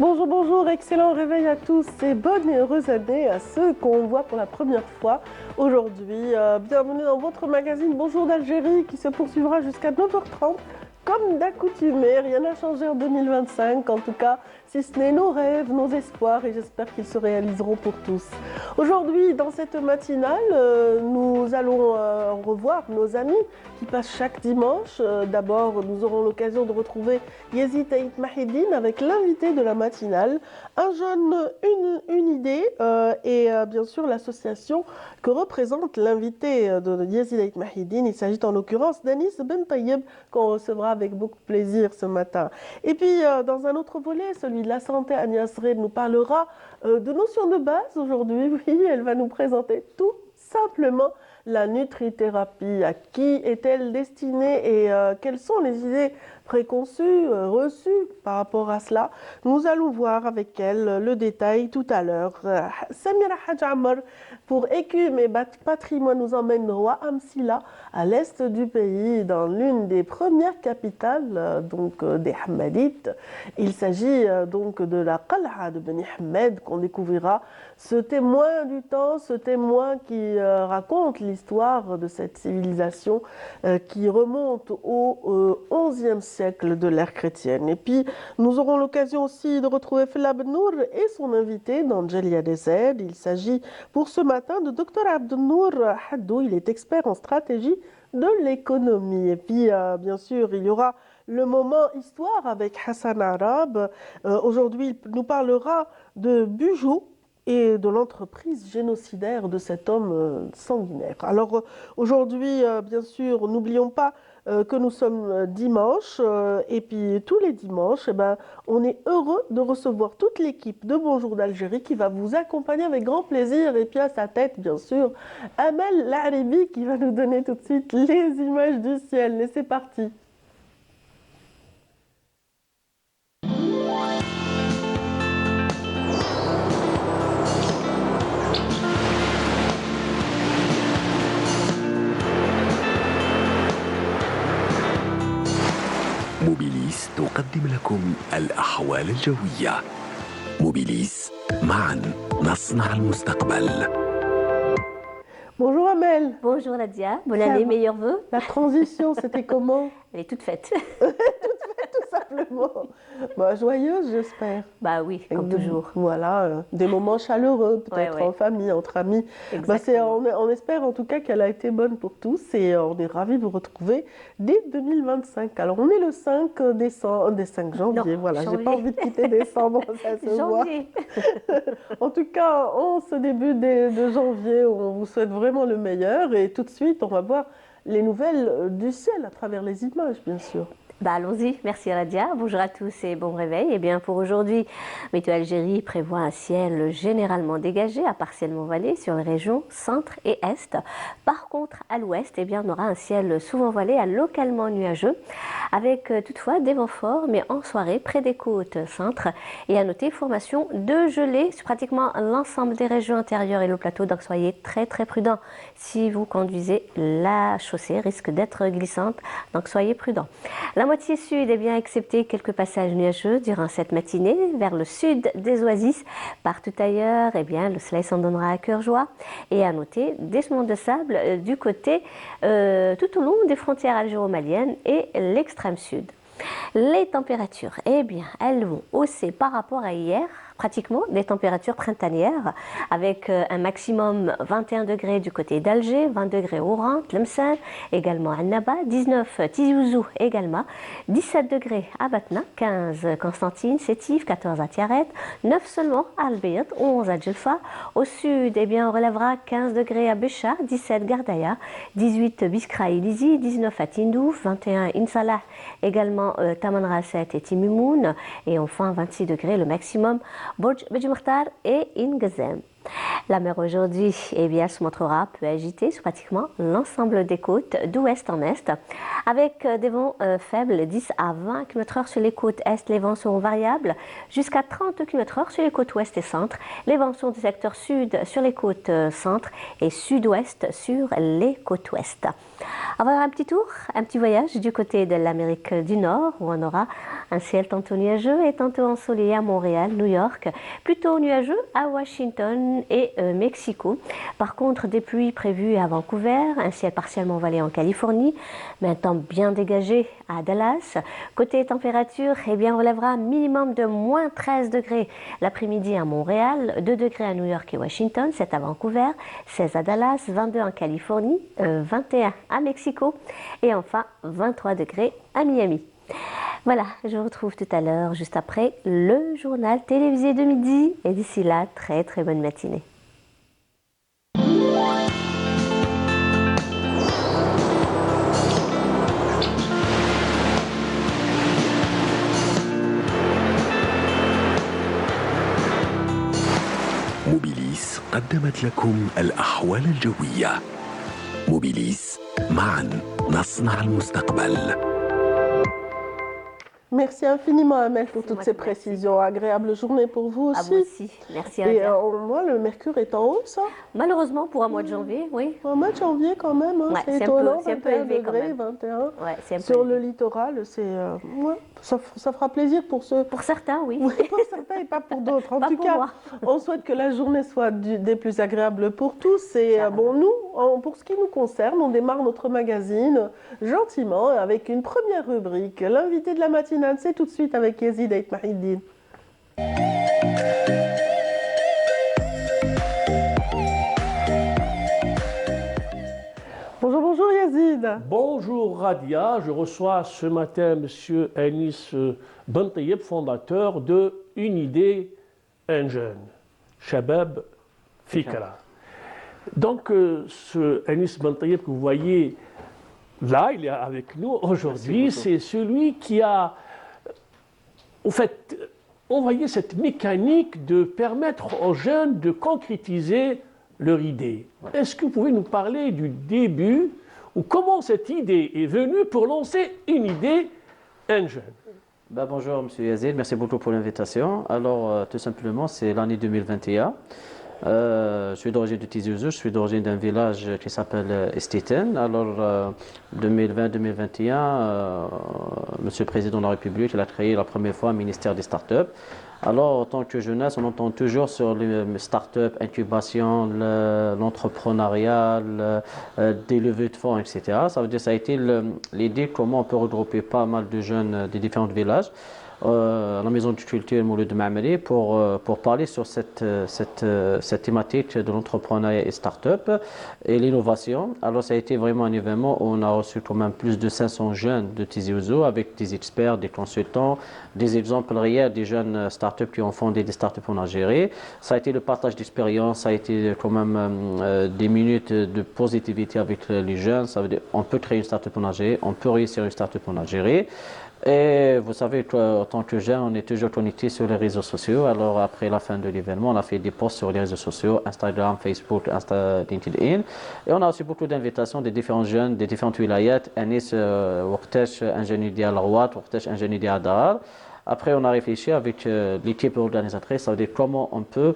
Bonjour, bonjour, excellent réveil à tous et bonne et heureuse année à ceux qu'on voit pour la première fois aujourd'hui. Bienvenue dans votre magazine Bonjour d'Algérie qui se poursuivra jusqu'à 9h30. Comme d'accoutumé, rien n'a changé en 2025, en tout cas, si ce n'est nos rêves, nos espoirs, et j'espère qu'ils se réaliseront pour tous. Aujourd'hui, dans cette matinale, nous allons revoir nos amis qui passent chaque dimanche. D'abord, nous aurons l'occasion de retrouver Yezid Aït Mahidine avec l'invité de la matinale, un jeune, une idée, et bien sûr l'association que représente l'invité de Yezid Aït Mahidine. Il s'agit en l'occurrence d'Anis Ben Taïeb, qu'on recevra avec beaucoup de plaisir ce matin. Et puis, dans un autre volet, celui de la santé, Agnès Red nous parlera de notions de base aujourd'hui. Oui, elle va nous présenter tout simplement la nutrithérapie. À qui est-elle destinée et quelles sont les idées préconçues, reçues par rapport à cela? Nous allons voir avec elle le détail tout à l'heure. Samira Hadjamar, pour Écume et Patrimoine, nous emmène Roi Amsila, à l'est du pays, dans l'une des premières capitales des Hammadites. Il s'agit donc de la Qal'a de Beni Hammed qu'on découvrira. Ce témoin du temps, ce témoin qui raconte l'histoire de cette civilisation qui remonte au XIe siècle de l'ère chrétienne. Et puis, nous aurons l'occasion aussi de retrouver Fela Benour et son invité dans Djelia Desed. Il s'agit pour ce matin de Dr Abdelnour Haddou. Il est expert en stratégie de l'économie. Et puis, bien sûr, il y aura le moment histoire avec Hassan Arab. Aujourd'hui, il nous parlera de Bujoux et de l'entreprise génocidaire de cet homme sanguinaire. Alors aujourd'hui, bien sûr, n'oublions pas que nous sommes dimanche et puis tous les dimanches, on est heureux de recevoir toute l'équipe de Bonjour d'Algérie qui va vous accompagner avec grand plaisir et puis à sa tête, bien sûr, Amel Laribi qui va nous donner tout de suite les images du ciel. Et c'est parti. موبيليس تقدم لكم الأحوال الجوية. موبيليس، معا نصنع المستقبل. Bonjour Amel. Bonjour Nadia, bonne année, meilleurs vœux. La transition, c'était comment? Elle est toute faite. Tout simplement. Joyeuse, j'espère. Bah oui, comme toujours. Voilà, des moments chaleureux, peut-être en famille, entre amis. On espère en tout cas qu'elle a été bonne pour tous et on est ravis de vous retrouver dès 2025. Alors, on est le 5 décembre, des 5 janvier, non, voilà, janvier. J'ai pas envie de quitter décembre, ça se janvier. voit. En tout cas, en ce début de janvier, on vous souhaite vraiment le meilleur et tout de suite, on va voir les nouvelles du ciel à travers les images, bien sûr. Allons-y, merci Radia, bonjour à tous et bon réveil. Et bien pour aujourd'hui, Météo Algérie prévoit un ciel généralement dégagé à partiellement voilé sur les régions centre et est. Par contre, à l'ouest, on aura un ciel souvent voilé à localement nuageux, avec toutefois des vents forts, mais en soirée près des côtes centre. Et à noter, formation de gelée sur pratiquement l'ensemble des régions intérieures et le plateau, donc soyez très très prudents. Si vous conduisez, la chaussée risque d'être glissante, donc soyez prudents. La moitié sud, excepté quelques passages nuageux durant cette matinée, vers le sud des oasis, partout ailleurs, le soleil s'en donnera à cœur joie. Et à noter, des sements de sable du côté, tout au long des frontières algéro-maliennes et l'extrême sud. Les températures, elles vont hausser par rapport à hier, pratiquement des températures printanières, avec un maximum 21 degrés du côté d'Alger, 20 degrés Oran, Tlemcen, également à Naba, 19 Tizi Ouzou également, 17 degrés à Batna, 15 Constantine, Sétif, 14 à Tiaret, 9 seulement à Al-Bayt, 11 à Djelfa. Au sud, on relèvera 15 degrés à Bécha, 17 Gardaya, 18 Biskra et Lizi, 19 à Tindouf, 21 Insalah, également Tamanrasset et Timimoun, et enfin 26 degrés le maximum Borj Beji Mokhtar et Ingazem. La mer aujourd'hui se montrera peu agitée sur pratiquement l'ensemble des côtes d'ouest en est, avec des vents faibles 10 à 20 km/h sur les côtes est. Les vents seront variables jusqu'à 30 km/h sur les côtes ouest et centre. Les vents sont du secteur sud sur les côtes centre et sud-ouest sur les côtes ouest. On va faire un petit tour, un petit voyage du côté de l'Amérique du Nord où on aura un ciel tantôt nuageux et tantôt ensoleillé à Montréal, New York, plutôt nuageux à Washington et Mexico. Par contre, des pluies prévues à Vancouver, un ciel partiellement voilé en Californie, mais un temps bien dégagé à Dallas. Côté température, on relèvera un minimum de moins 13 degrés l'après-midi à Montréal, 2 degrés à New York et Washington, 7 à Vancouver, 16 à Dallas, 22 en Californie, 21 à Mexico et enfin 23 degrés à Miami. Voilà, je vous retrouve tout à l'heure, juste après le journal télévisé de midi. Et d'ici là, très très bonne matinée. موبيليس قدمت لكم الأحوال الجوية. موبيليس، معا نصنع المستقبل. Merci infiniment, Amel, pour toutes ces précisions. Agréable journée pour vous aussi. À vous aussi. Merci. Et moi, le mercure est en hausse. Malheureusement, pour un mois de janvier, oui. Un mois de janvier, quand même. Hein, Ouais, c'est étonnant. un peu élevé quand même. 21. Ouais, c'est un peu Sur élevé. le littoral, ça fera plaisir pour ceux. Pour certains, oui. Oui, pour certains et pas pour d'autres. En Pas tout pour cas, moi. on souhaite que la journée soit des plus agréables pour tous. Et nous, pour ce qui nous concerne, on démarre notre magazine gentiment avec une première rubrique. L'invité de la matinale, c'est tout de suite avec Yazid Ait Mahiddin. Bonjour, bonjour Yazid. Bonjour Radia, je reçois ce matin M. Anis Bentayeb, fondateur de Une idée, un jeune, Shabab Fikra. Donc ce Anis Bentayeb que vous voyez là, il est avec nous aujourd'hui, c'est celui qui a, en fait, envoyé cette mécanique de permettre aux jeunes de concrétiser leur idée. Ouais. Est-ce que vous pouvez nous parler du début ou comment cette idée est venue pour lancer une idée, un jeune? Bonjour M. Yazid, merci beaucoup pour l'invitation. Alors tout simplement c'est l'année 2021. Je suis d'origine de Tizi Ouzou, je suis d'origine d'un village qui s'appelle Estiten. Alors 2020-2021, Monsieur le Président de la République il a créé la première fois un ministère des startups. Alors, en tant que jeunesse, on entend toujours sur les startups, incubation, l'entrepreneuriat, des levées de fonds, etc. Ça veut dire que ça a été l'idée comment on peut regrouper pas mal de jeunes des différents villages à la maison de culture Mouloud de Mameli pour parler sur cette thématique de l'entrepreneuriat et start-up et l'innovation. Alors ça a été vraiment un événement où on a reçu quand même plus de 500 jeunes de Tizi Ouzou avec des experts, des consultants, des exemples réels des jeunes start-up qui ont fondé des start-up en Algérie. Ça a été le partage d'expérience, ça a été quand même des minutes de positivité avec les jeunes. Ça veut dire on peut créer une start-up en Algérie, on peut réussir une start-up en Algérie. Et vous savez, en tant que jeune, on est toujours connecté sur les réseaux sociaux. Alors, après la fin de l'événement, on a fait des posts sur les réseaux sociaux, Instagram, Facebook, LinkedIn. Et on a aussi beaucoup d'invitations des différents jeunes, des différentes wilayats. Anis, Waqtesh, ingénieur idéal Rouat, Waqtesh, ingénieur idéal Dar. Après, on a réfléchi avec l'équipe organisatrice, ça veut dire comment on peut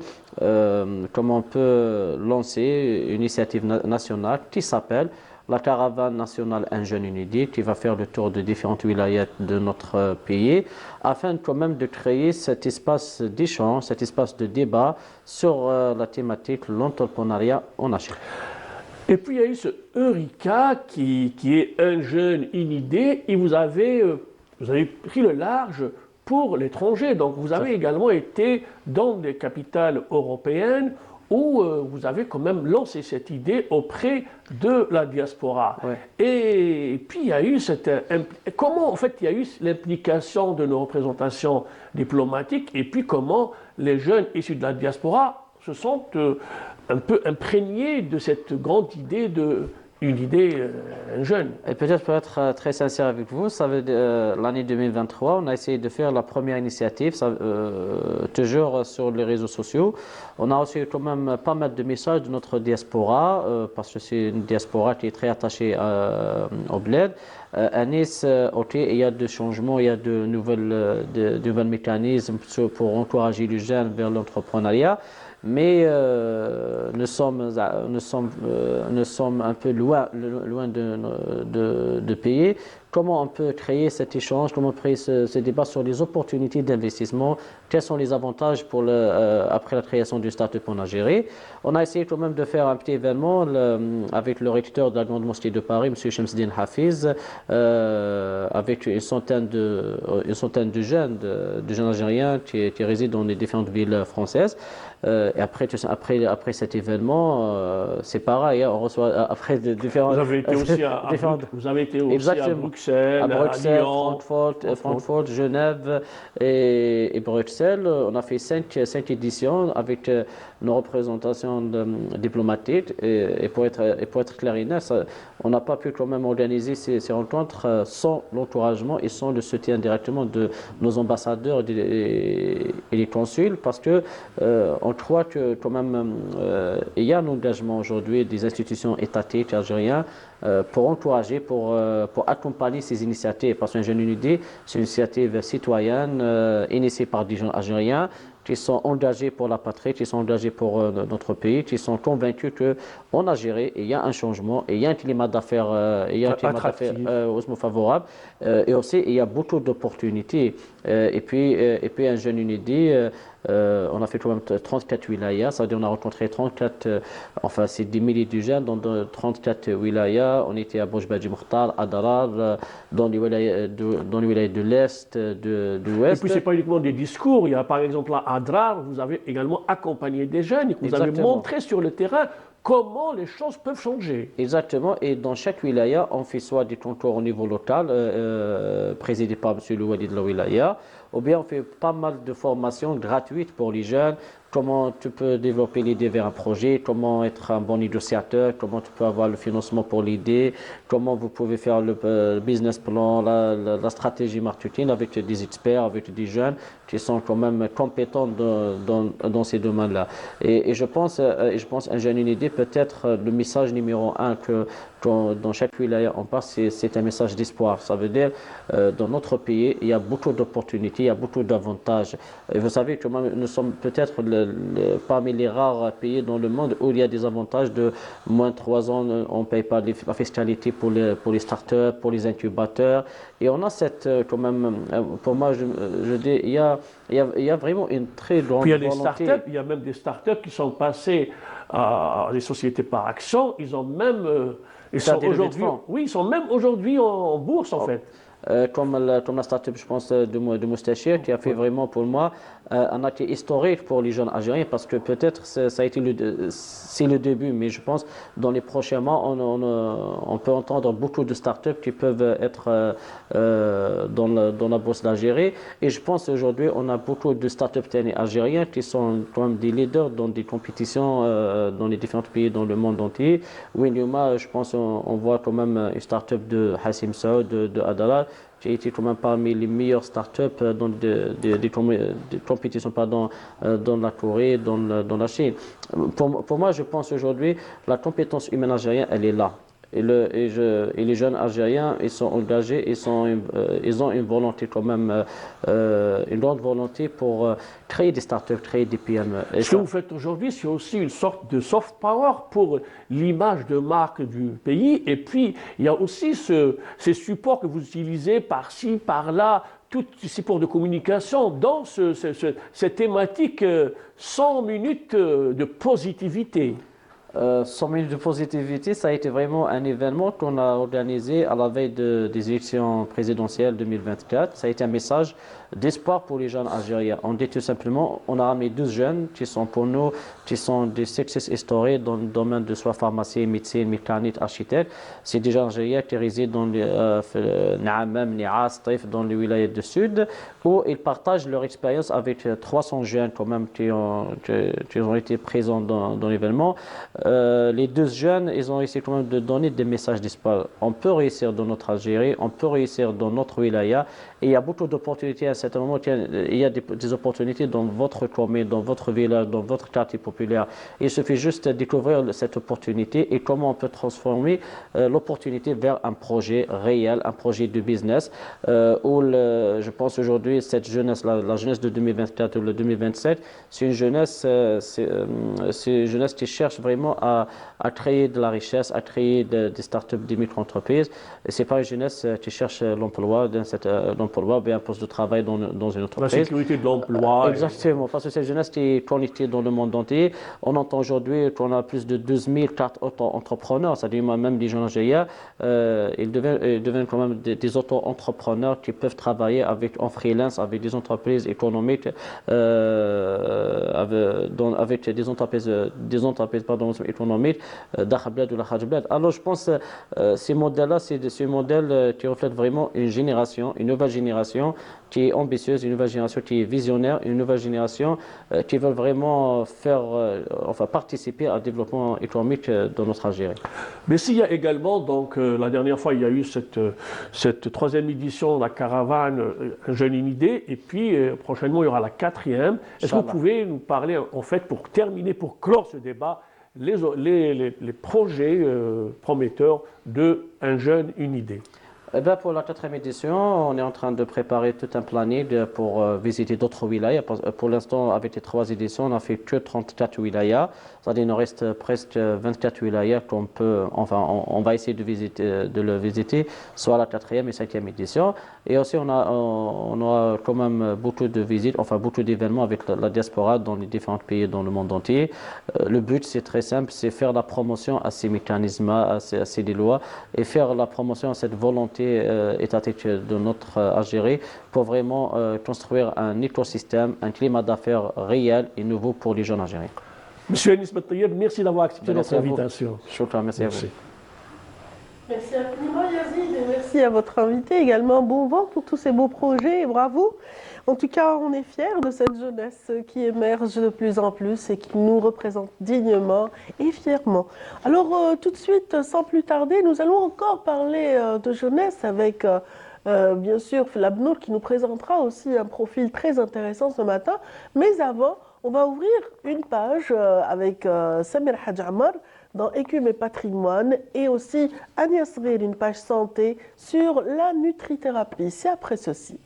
lancer une initiative nationale qui s'appelle la caravane nationale Un jeune, une idée, qui va faire le tour de différentes wilayas de notre pays, afin quand même de créer cet espace d'échange, cet espace de débat sur la thématique l'entrepreneuriat en Algérie. Et puis il y a eu ce Eureka qui est Un jeune, une idée, et vous avez pris le large pour l'étranger. Donc vous avez également été dans des capitales européennes où vous avez quand même lancé cette idée auprès de la diaspora. Ouais. Et puis il y a eu comment en fait il y a eu l'implication de nos représentations diplomatiques et puis comment les jeunes issus de la diaspora se sont un peu imprégnés de cette grande idée de une idée, un jeune. Et peut-être pour être très sincère avec vous, ça veut dire, l'année 2023, on a essayé de faire la première initiative, toujours sur les réseaux sociaux. On a reçu quand même pas mal de messages de notre diaspora, parce que c'est une diaspora qui est très attachée au bled. À Nice, ok, il y a des changements, il y a de nouveaux mécanismes pour encourager les jeunes vers l'entrepreneuriat. Mais nous sommes un peu loin de payer. Comment on peut créer cet échange, comment créer ce débat sur les opportunités d'investissement, quels sont les avantages après la création du start-up en Algérie. On a essayé quand même de faire un petit événement avec le recteur de la Grande Mosquée de Paris, M. Shamsdin Hafiz, avec une centaine de jeunes algériens qui résident dans les différentes villes françaises. Et après cet événement, c'est pareil, hein, on reçoit après différents. Vous avez été aussi à Bruxelles, Lyon, Francfort, Genève et Bruxelles. On a fait cinq éditions avec nos représentations diplomatiques. Et pour être clair et net, on n'a pas pu quand même organiser ces rencontres sans l'encouragement et sans le soutien directement de nos ambassadeurs et les consuls, parce que on croit que quand même il y a un engagement aujourd'hui des institutions étatiques algériennes pour encourager, pour accompagner ces initiatives. Parce qu'un jeune unité, c'est une initiative citoyenne initiée par des jeunes algériens qui sont engagés pour la patrie, qui sont engagés pour notre pays, qui sont convaincus qu'en Algérie, il y a un changement, il y a un climat d'affaires hautement favorable, et aussi il y a beaucoup d'opportunités. Et puis un jeune unité, on a fait quand même 34 wilayas, ça veut dire on a rencontré 34, enfin c'est des milliers de jeunes dans 34 wilayas. On était à Bouj-Badji Mokhtar, à Darar, dans les wilayas de l'Est, de l'Ouest. Et puis, ce n'est pas uniquement des discours. Il y a par exemple à Darar, vous avez également accompagné des jeunes et que vous avez montré sur le terrain comment les choses peuvent changer. Exactement. Et dans chaque wilaya, on fait soit des concours au niveau local, présidé par M. Louali de la wilaya, ou bien on fait pas mal de formations gratuites pour les jeunes. Comment tu peux développer l'idée vers un projet, comment être un bon négociateur, comment tu peux avoir le financement pour l'idée, comment vous pouvez faire le business plan, la stratégie marketing avec des experts, avec des jeunes qui sont quand même compétents dans ces domaines-là. Et je pense un jeune une idée peut être le message numéro un que dans chaque wilaya on passe, c'est un message d'espoir. Ça veut dire dans notre pays, il y a beaucoup d'opportunités, il y a beaucoup d'avantages. Et vous savez que nous sommes peut-être parmi les rares pays dans le monde où il y a des avantages de moins de 3 ans, on ne paye pas la fiscalité pour les startups, pour les incubateurs. Et on a cette, quand même, pour moi, je dis, il y a vraiment une très grande volonté. Il y a même des startups qui sont passées à des sociétés par action. Ils ont même, ils sont même aujourd'hui en bourse en fait. Comme la start-up, je pense, de Moustachir, qui a fait vraiment pour moi un acte historique pour les jeunes algériens, parce que peut-être ça a été c'est le début, mais je pense dans les prochains mois, on peut entendre beaucoup de start-up qui peuvent être dans la bourse d'Algérie. Et je pense aujourd'hui, on a beaucoup de start-up algériens qui sont quand même des leaders dans des compétitions dans les différents pays dans le monde entier. Winyuma, je pense, on voit quand même une start-up de Hassim Saoud, de Adalat, qui a été quand même parmi les meilleures startups dans des compétitions dans la Corée, dans la Chine. Pour moi, je pense aujourd'hui, la compétence humaine algérienne, elle est là. Et les jeunes Algériens, ils sont engagés, ils ont une volonté quand même, une grande volonté pour créer des startups, créer des PME. Ce que vous faites aujourd'hui, c'est aussi une sorte de soft power pour l'image de marque du pays. Et puis, il y a aussi ces supports que vous utilisez par-ci, par-là, tous ces supports de communication dans cette thématique 100 minutes de positivité. 100 minutes de positivité, ça a été vraiment un événement qu'on a organisé à la veille des élections présidentielles 2024. Ça a été un message d'espoir pour les jeunes Algériens. On dit tout simplement, on a ramené 12 jeunes qui sont pour nous, qui sont des success stories dans le domaine de soit pharmacie, médecine, mécanique, architecte. C'est des jeunes Algériens qui résident dans les Naamam, Nias, Taïf, dans les wilayas du sud, où ils partagent leur expérience avec 300 jeunes quand même qui ont été présents dans l'événement. Les 12 jeunes, ils ont essayé quand même de donner des messages d'espoir. On peut réussir dans notre Algérie, on peut réussir dans notre wilaya, et il y a beaucoup d'opportunités à un certain moment. Il y a des opportunités dans votre commune, dans votre village, dans votre quartier populaire. Il suffit juste de découvrir cette opportunité et comment on peut transformer l'opportunité vers un projet réel, un projet de business, où je pense aujourd'hui, cette jeunesse, la jeunesse de 2024 ou le 2027, c'est une jeunesse, qui cherche vraiment à créer de la richesse, à créer des startups, des micro-entreprises. Et c'est pas une jeunesse qui cherche l'emploi, ou bien un poste de travail dans une entreprise. La sécurité de l'emploi. Exactement, parce que c'est une jeunesse qui est connectée dans le monde entier. On entend aujourd'hui qu'on a plus de 12 000 auto-entrepreneurs, c'est-à-dire même des jeunes Algériens, ils deviennent quand même des auto-entrepreneurs qui peuvent travailler en freelance avec des entreprises économiques, avec des entreprises économiques, d'Akhablad ou l'Akhablad. Alors je pense que ces modèles-là, c'est des modèles qui reflètent vraiment une nouvelle génération qui est ambitieuse, une nouvelle génération qui est visionnaire, une nouvelle génération qui veut vraiment participer au développement économique de notre Algérie. Mais s'il y a également, donc la dernière fois, il y a eu cette troisième édition, la caravane, un jeune une idée, et puis prochainement, il y aura la quatrième. Est-ce que vous pouvez nous parler, en fait, pour terminer, pour clore ce débat, les projets prometteurs de Un jeune, une idée? Eh bien, pour la quatrième édition, on est en train de préparer tout un planning pour visiter d'autres wilayas. Pour l'instant, avec les 3 éditions, on n'a fait que 34 wilayas. C'est-à-dire qu'il nous reste presque 24 wilayas qu'on peut, on va essayer de le visiter, soit la 4e et 5e édition. Et aussi, on aura quand même beaucoup de visites, beaucoup d'événements avec la diaspora dans les différents pays dans le monde entier. Le but, c'est très simple, c'est faire la promotion à ces mécanismes, à ces lois, et faire la promotion à cette volonté étatique de notre Algérie pour vraiment construire un écosystème, un climat d'affaires réel et nouveau pour les jeunes Algériens. Monsieur Anis Bentaïeb, merci d'avoir accepté notre invitation. Shukran, merci à vous. Merci infiniment Yazid et merci à votre invité également. Bon vent pour tous ces beaux projets et bravo. En tout cas, on est fiers de cette jeunesse qui émerge de plus en plus et qui nous représente dignement et fièrement. Alors tout de suite, sans plus tarder, nous allons encore parler de jeunesse avec bien sûr Labnour qui nous présentera aussi un profil très intéressant ce matin. Mais avant, on va ouvrir une page avec Samir Hadjamar dans Écume et Patrimoine et aussi Agnès Ril, une page santé sur la nutrithérapie. C'est après ceci.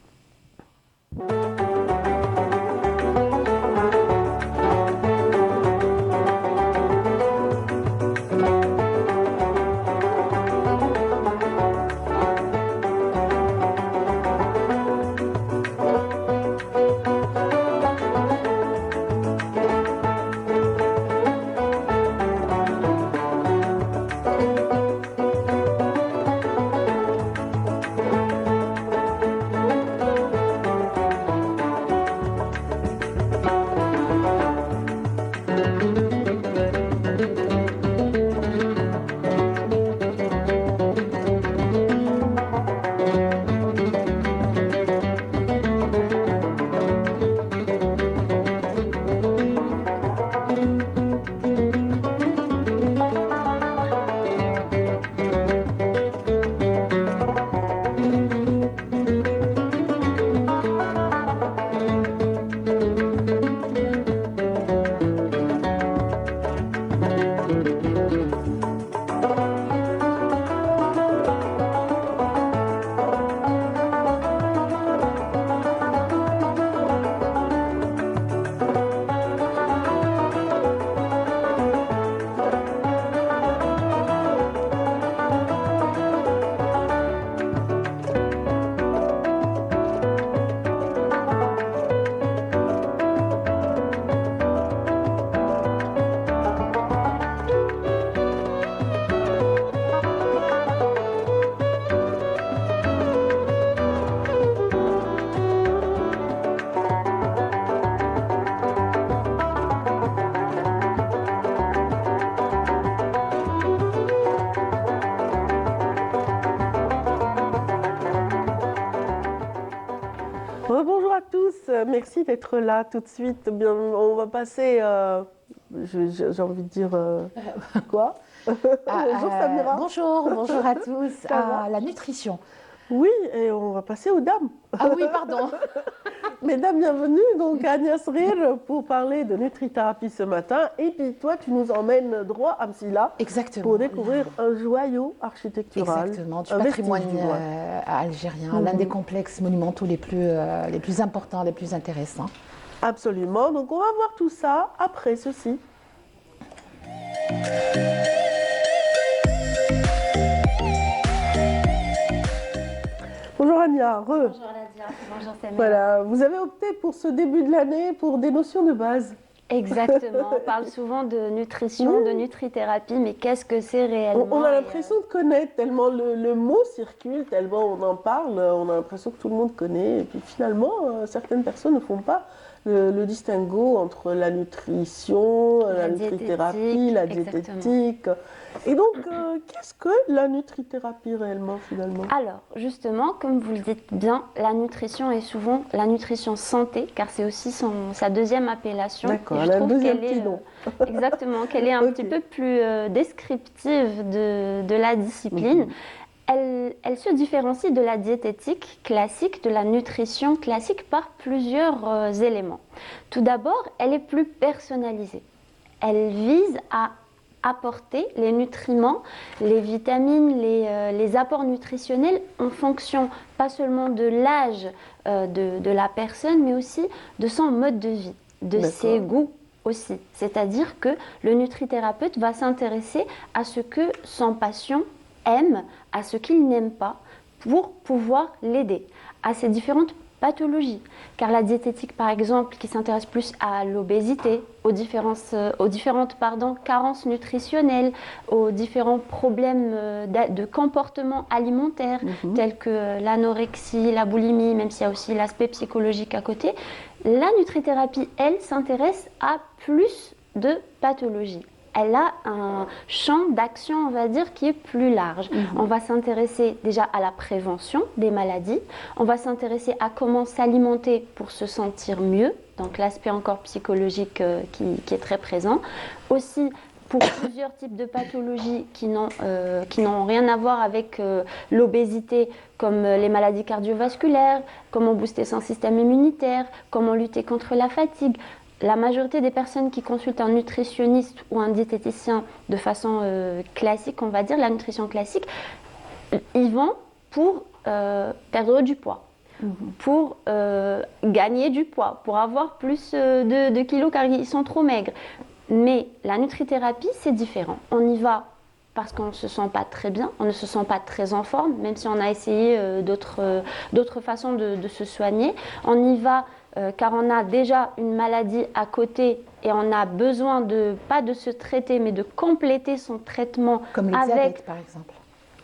merci d'être là tout de suite. Bien, on va passer, j'ai envie de dire, quoi? Bonjour Samira. Bonjour à tous. Ça va La nutrition. Oui, et on va passer aux dames. Ah oui, pardon. Mesdames, bienvenue donc à Niasrir pour parler de nutrithérapie ce matin. Et puis toi, tu nous emmènes droit à Msila Exactement. pour découvrir un joyau architectural. Exactement, du un patrimoine vestige, du moins. algérien, l'un des complexes monumentaux les plus importants, les plus intéressants. Absolument. Donc on va voir tout ça après ceci. Bonjour Ania, Bonjour Nadia, bonjour Samira. Voilà, vous avez opté pour ce début de l'année pour des notions de base. Exactement, on parle souvent de nutrition, de nutrithérapie, mais qu'est-ce que c'est réellement? On a l'impression de connaître tellement le mot circule, tellement on en parle, on a l'impression que tout le monde connaît. Et puis finalement, certaines personnes ne font pas le distinguo entre la nutrition, la nutrithérapie, la diététique. Et donc, qu'est-ce que la nutrithérapie réellement finalement? Alors, justement, comme vous le dites bien, la nutrition est souvent la nutrition santé, car c'est aussi sa deuxième appellation. D'accord, Et elle a un trouve deuxième qu'elle petit est, nom. exactement, qu'elle est un petit peu plus descriptive de la discipline. Elle se différencie de la diététique classique, de la nutrition classique par plusieurs éléments. Tout d'abord, elle est plus personnalisée. Elle vise à apporter les nutriments, les vitamines, les apports nutritionnels en fonction pas seulement de l'âge de la personne, mais aussi de son mode de vie, de ses goûts aussi. C'est-à-dire que le nutrithérapeute va s'intéresser à ce que son patient aime, à ce qu'il n'aime pas, pour pouvoir l'aider à ces différentes pathologies. Car la diététique, par exemple, qui s'intéresse plus à l'obésité, aux différentes carences nutritionnelles, aux différents problèmes de comportement alimentaire, tels que l'anorexie, la boulimie, même s'il y a aussi l'aspect psychologique à côté, la nutrithérapie, elle, s'intéresse à plus de pathologies. Elle a un champ d'action, on va dire, qui est plus large. On va s'intéresser déjà à la prévention des maladies. On va s'intéresser à comment s'alimenter pour se sentir mieux. Donc l'aspect encore psychologique qui est très présent. Aussi, pour plusieurs types de pathologies qui n'ont rien à voir avec l'obésité, comme les maladies cardiovasculaires, comment booster son système immunitaire, comment lutter contre la fatigue. La majorité des personnes qui consultent un nutritionniste ou un diététicien de façon classique, on va dire, la nutrition classique, ils vont pour perdre du poids, pour gagner du poids, pour avoir plus de kilos car ils sont trop maigres. Mais la nutrithérapie, c'est différent. On y va parce qu'on ne se sent pas très bien, on ne se sent pas très en forme, même si on a essayé d'autres façons de se soigner. On y va car on a déjà une maladie à côté et on a besoin pas de se traiter, mais de compléter son traitement. Comme le diabète, par exemple.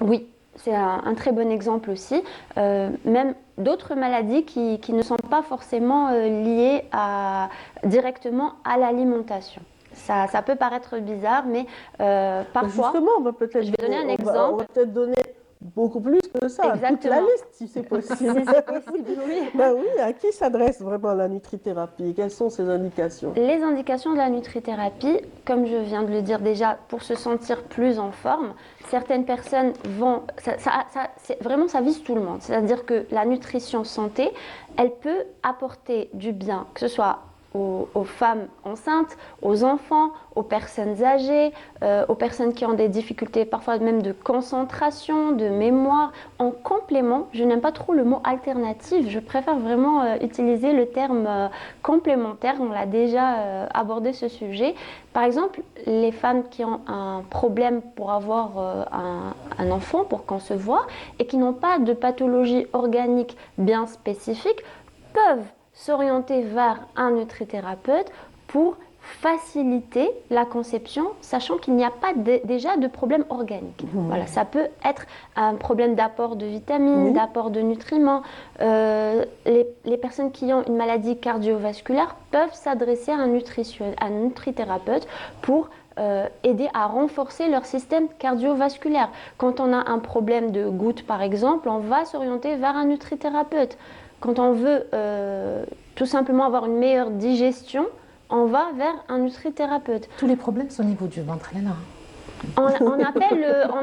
Oui, c'est un très bon exemple aussi. Même d'autres maladies qui ne sont pas forcément liées directement à l'alimentation. Ça peut paraître bizarre, mais parfois... Justement, on va peut-être... Je vais donner un exemple. On va peut-être donner beaucoup plus que ça, toute la liste, si c'est possible. Si c'est possible, oui. Ben oui, à qui s'adresse vraiment la nutrithérapie? Quelles sont ses indications? Les indications de la nutrithérapie, comme je viens de le dire déjà, pour se sentir plus en forme, certaines personnes vont... Vraiment, ça vise tout le monde. C'est-à-dire que la nutrition santé, elle peut apporter du bien, que ce soit aux femmes enceintes, aux enfants, aux personnes âgées, aux personnes qui ont des difficultés parfois même de concentration, de mémoire. En complément, je n'aime pas trop le mot alternative, je préfère vraiment utiliser le terme complémentaire, on l'a déjà abordé ce sujet. Par exemple, les femmes qui ont un problème pour avoir un enfant, pour concevoir, et qui n'ont pas de pathologie organique bien spécifique, peuvent s'orienter vers un nutrithérapeute pour faciliter la conception, sachant qu'il n'y a pas déjà de problème organique. Voilà, ça peut être un problème d'apport de vitamines, d'apport de nutriments. Les personnes qui ont une maladie cardiovasculaire peuvent s'adresser à un nutrithérapeute pour aider à renforcer leur système cardiovasculaire. Quand on a un problème de goutte, par exemple, on va s'orienter vers un nutrithérapeute. Quand on veut tout simplement avoir une meilleure digestion, on va vers un nutrithérapeute. Tous les problèmes sont au niveau du ventre, là. On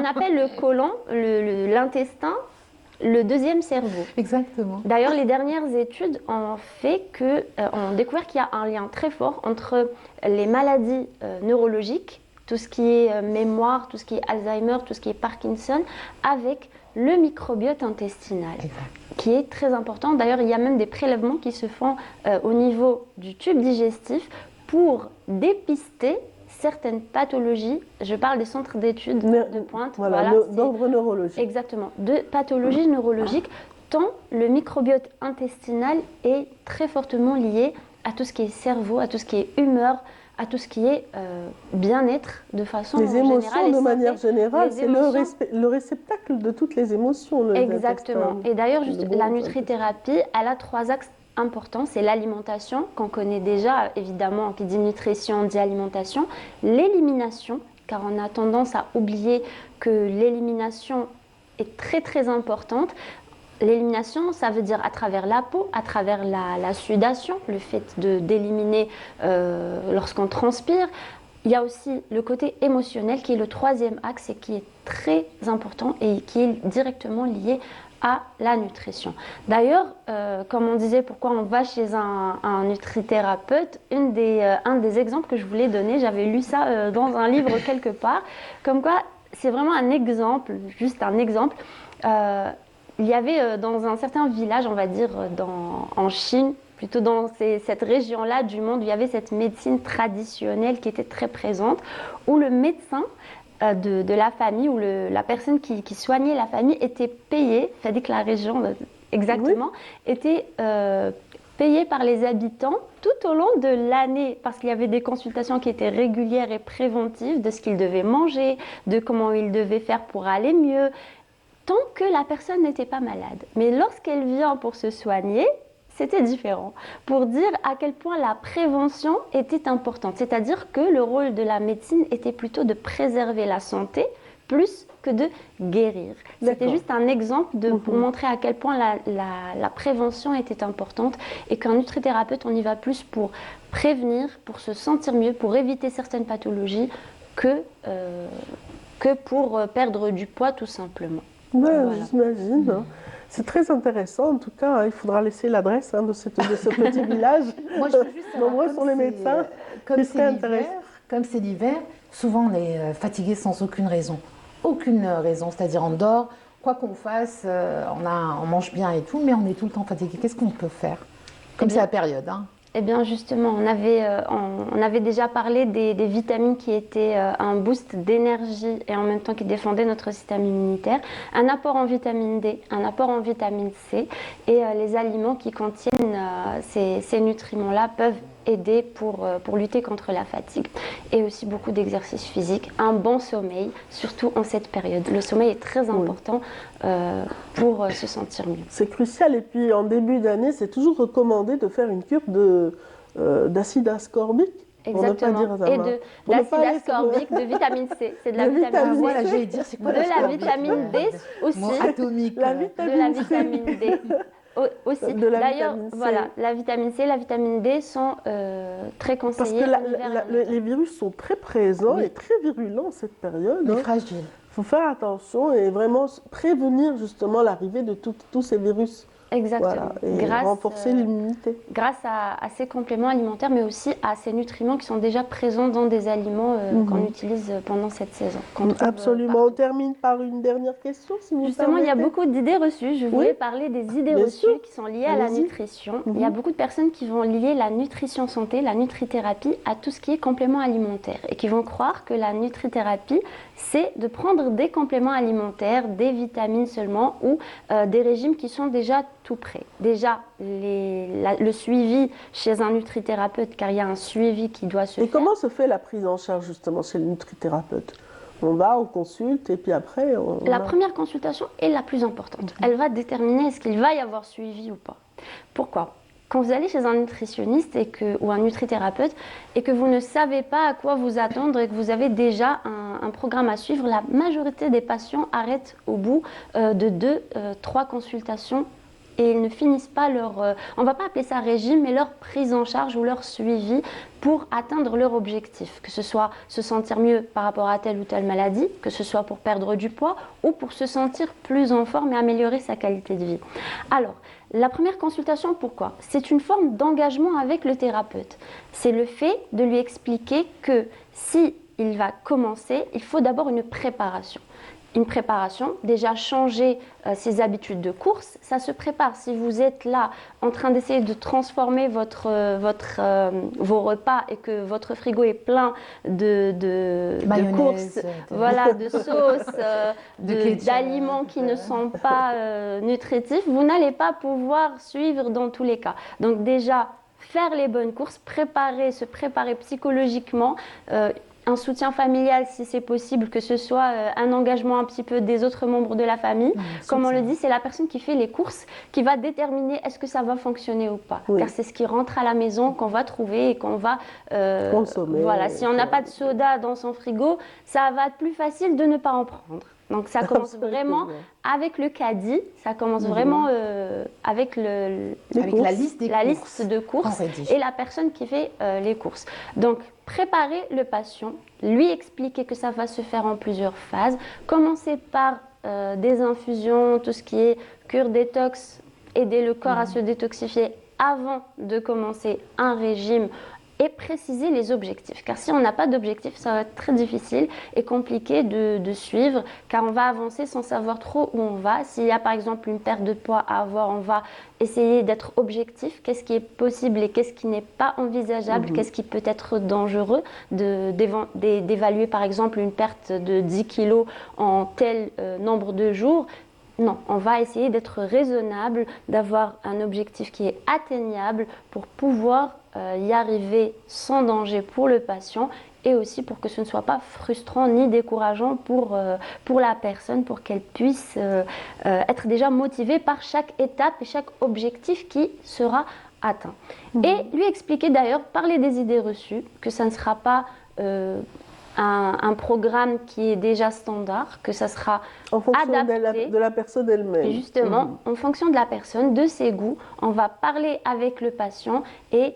appelle le côlon, l'intestin, le deuxième cerveau. Exactement. D'ailleurs, les dernières études ont découvert qu'il y a un lien très fort entre les maladies neurologiques, tout ce qui est mémoire, tout ce qui est Alzheimer, tout ce qui est Parkinson, avec le microbiote intestinal, qui est très important. D'ailleurs, il y a même des prélèvements qui se font au niveau du tube digestif pour dépister certaines pathologies. Je parle des centres d'études de pointe. Voilà, d'ordre neurologique. Exactement, de pathologies neurologiques, tant le microbiote intestinal est très fortement lié à tout ce qui est cerveau, à tout ce qui est humeur, à tout ce qui est bien-être de façon les émotions générale. De manière générale, c'est le réceptacle de toutes les émotions. Exactement. Et d'ailleurs, la nutrithérapie, elle a 3 axes importants. C'est l'alimentation, qu'on connaît déjà, évidemment, qui dit nutrition, dit alimentation. L'élimination, car on a tendance à oublier que l'élimination est très très importante. L'élimination, ça veut dire à travers la peau, à travers la sudation, le fait d'éliminer lorsqu'on transpire. Il y a aussi le côté émotionnel qui est le 3e axe et qui est très important et qui est directement lié à la nutrition. D'ailleurs, comme on disait, pourquoi on va chez un nutrithérapeute, un des exemples que je voulais donner, j'avais lu ça dans un livre quelque part, comme quoi c'est vraiment un exemple, juste un exemple. Il y avait dans un certain village, on va dire en Chine, plutôt dans cette région-là du monde, où il y avait cette médecine traditionnelle qui était très présente, où le médecin de la famille, ou la personne qui soignait la famille était payée, c'est-à-dire que la région exactement, était payée par les habitants tout au long de l'année, parce qu'il y avait des consultations qui étaient régulières et préventives de ce qu'ils devaient manger, de comment ils devaient faire pour aller mieux, tant que la personne n'était pas malade. Mais lorsqu'elle vient pour se soigner, c'était différent, pour dire à quel point la prévention était importante. C'est-à-dire que le rôle de la médecine était plutôt de préserver la santé, plus que de guérir. C'était juste un exemple pour montrer à quel point la prévention était importante et qu'un nutrithérapeute, on y va plus pour prévenir, pour se sentir mieux, pour éviter certaines pathologies que pour perdre du poids tout simplement. Oui, voilà. J'imagine. C'est très intéressant. En tout cas, il faudra laisser l'adresse de ce petit village. Moi, je veux juste savoir, nombreux sont les médecins. Comme c'est l'hiver, souvent on est fatigué sans aucune raison. Aucune raison, c'est-à-dire on dort, quoi qu'on fasse, on mange bien et tout, mais on est tout le temps fatigué. Qu'est-ce qu'on peut faire? Comme c'est la période. Eh bien justement, on avait déjà parlé des vitamines qui étaient un boost d'énergie et en même temps qui défendaient notre système immunitaire. Un apport en vitamine D, un apport en vitamine C et les aliments qui contiennent ces nutriments-là peuvent aider pour lutter contre la fatigue. Et aussi beaucoup d'exercices physiques, un bon sommeil, surtout en cette période. Le sommeil est très important pour se sentir mieux. C'est crucial. Et puis en début d'année, c'est toujours recommandé de faire une cure d'acide ascorbique. Exactement. Et d'acide ascorbique, de vitamine C. C'est de la vitamine C. Voilà, j'allais dire, c'est quoi de la vitamine D aussi. Atomique. De la vitamine D. Aussi. D'ailleurs, voilà, la vitamine C et la vitamine D sont très conseillées. Parce que les virus sont très présents et très virulents cette période. Mais fragiles. Il faut faire attention et vraiment prévenir justement l'arrivée de tous ces virus. Exactement. Voilà, et renforcer l'immunité. Grâce à ces compléments alimentaires, mais aussi à ces nutriments qui sont déjà présents dans des aliments qu'on utilise pendant cette saison. Absolument. On termine par une dernière question, si vous Justement, permettez. il y a beaucoup d'idées reçues. Je voulais parler des idées reçues qui sont liées à la nutrition. Il y a beaucoup de personnes qui vont lier la nutrition santé, la nutrithérapie, à tout ce qui est complément alimentaire et qui vont croire que la nutrithérapie, c'est de prendre des compléments alimentaires, des vitamines seulement ou des régimes qui sont déjà tout prêts. Déjà, le suivi chez un nutrithérapeute, car il y a un suivi qui doit se faire. Et comment se fait la prise en charge justement chez le nutrithérapeute? On va, on consulte et puis après... La première consultation est la plus importante. Elle va déterminer est-ce qu'il va y avoir suivi ou pas. Pourquoi? Quand vous allez chez un nutritionniste ou un nutrithérapeute et que vous ne savez pas à quoi vous attendre et que vous avez déjà un programme à suivre, la majorité des patients arrêtent au bout de 2-3 consultations et ils ne finissent pas leur, on va pas appeler ça régime, mais leur prise en charge ou leur suivi pour atteindre leur objectif, que ce soit se sentir mieux par rapport à telle ou telle maladie, que ce soit pour perdre du poids ou pour se sentir plus en forme et améliorer sa qualité de vie. Alors, la première consultation, pourquoi? C'est une forme d'engagement avec le thérapeute. C'est le fait de lui expliquer que si il va commencer, il faut d'abord une préparation. Une préparation, déjà changer ses habitudes de course, ça se prépare. Si vous êtes là en train d'essayer de transformer vos repas et que votre frigo est plein de courses, voilà, de sauces, d'aliments qui ne sont pas nutritifs, vous n'allez pas pouvoir suivre dans tous les cas. Donc déjà, faire les bonnes courses, se préparer psychologiquement, un soutien familial si c'est possible, que ce soit un engagement un petit peu des autres membres de la famille. Comme on le dit, c'est la personne qui fait les courses qui va déterminer est-ce que ça va fonctionner ou pas. Oui. Car c'est ce qui rentre à la maison qu'on va trouver et qu'on va consommer. Voilà, si on n'a pas de soda dans son frigo, ça va être plus facile de ne pas en prendre. Donc ça commence vraiment avec le caddie, ça commence vraiment avec la liste de courses et la personne qui fait les courses. Donc préparer le patient, lui expliquer que ça va se faire en plusieurs phases, commencer par des infusions, tout ce qui est cure détox, aider le corps à se détoxifier avant de commencer un régime et préciser les objectifs. Car si on n'a pas d'objectif, ça va être très difficile et compliqué de suivre, car on va avancer sans savoir trop où on va. S'il y a par exemple une perte de poids à avoir, on va essayer d'être objectif. Qu'est-ce qui est possible et qu'est-ce qui n'est pas envisageable, qu'est-ce qui peut être dangereux, d'évaluer par exemple une perte de 10 kilos en tel nombre de jours. Non, on va essayer d'être raisonnable, d'avoir un objectif qui est atteignable pour pouvoir y arriver sans danger pour le patient et aussi pour que ce ne soit pas frustrant ni décourageant pour la personne, pour qu'elle puisse être déjà motivée par chaque étape et chaque objectif qui sera atteint. Et lui expliquer d'ailleurs, parler des idées reçues, que ça ne sera pas un programme qui est déjà standard, que ça sera en fonction adapté de la personne elle-même. Justement, en fonction de la personne, de ses goûts, on va parler avec le patient et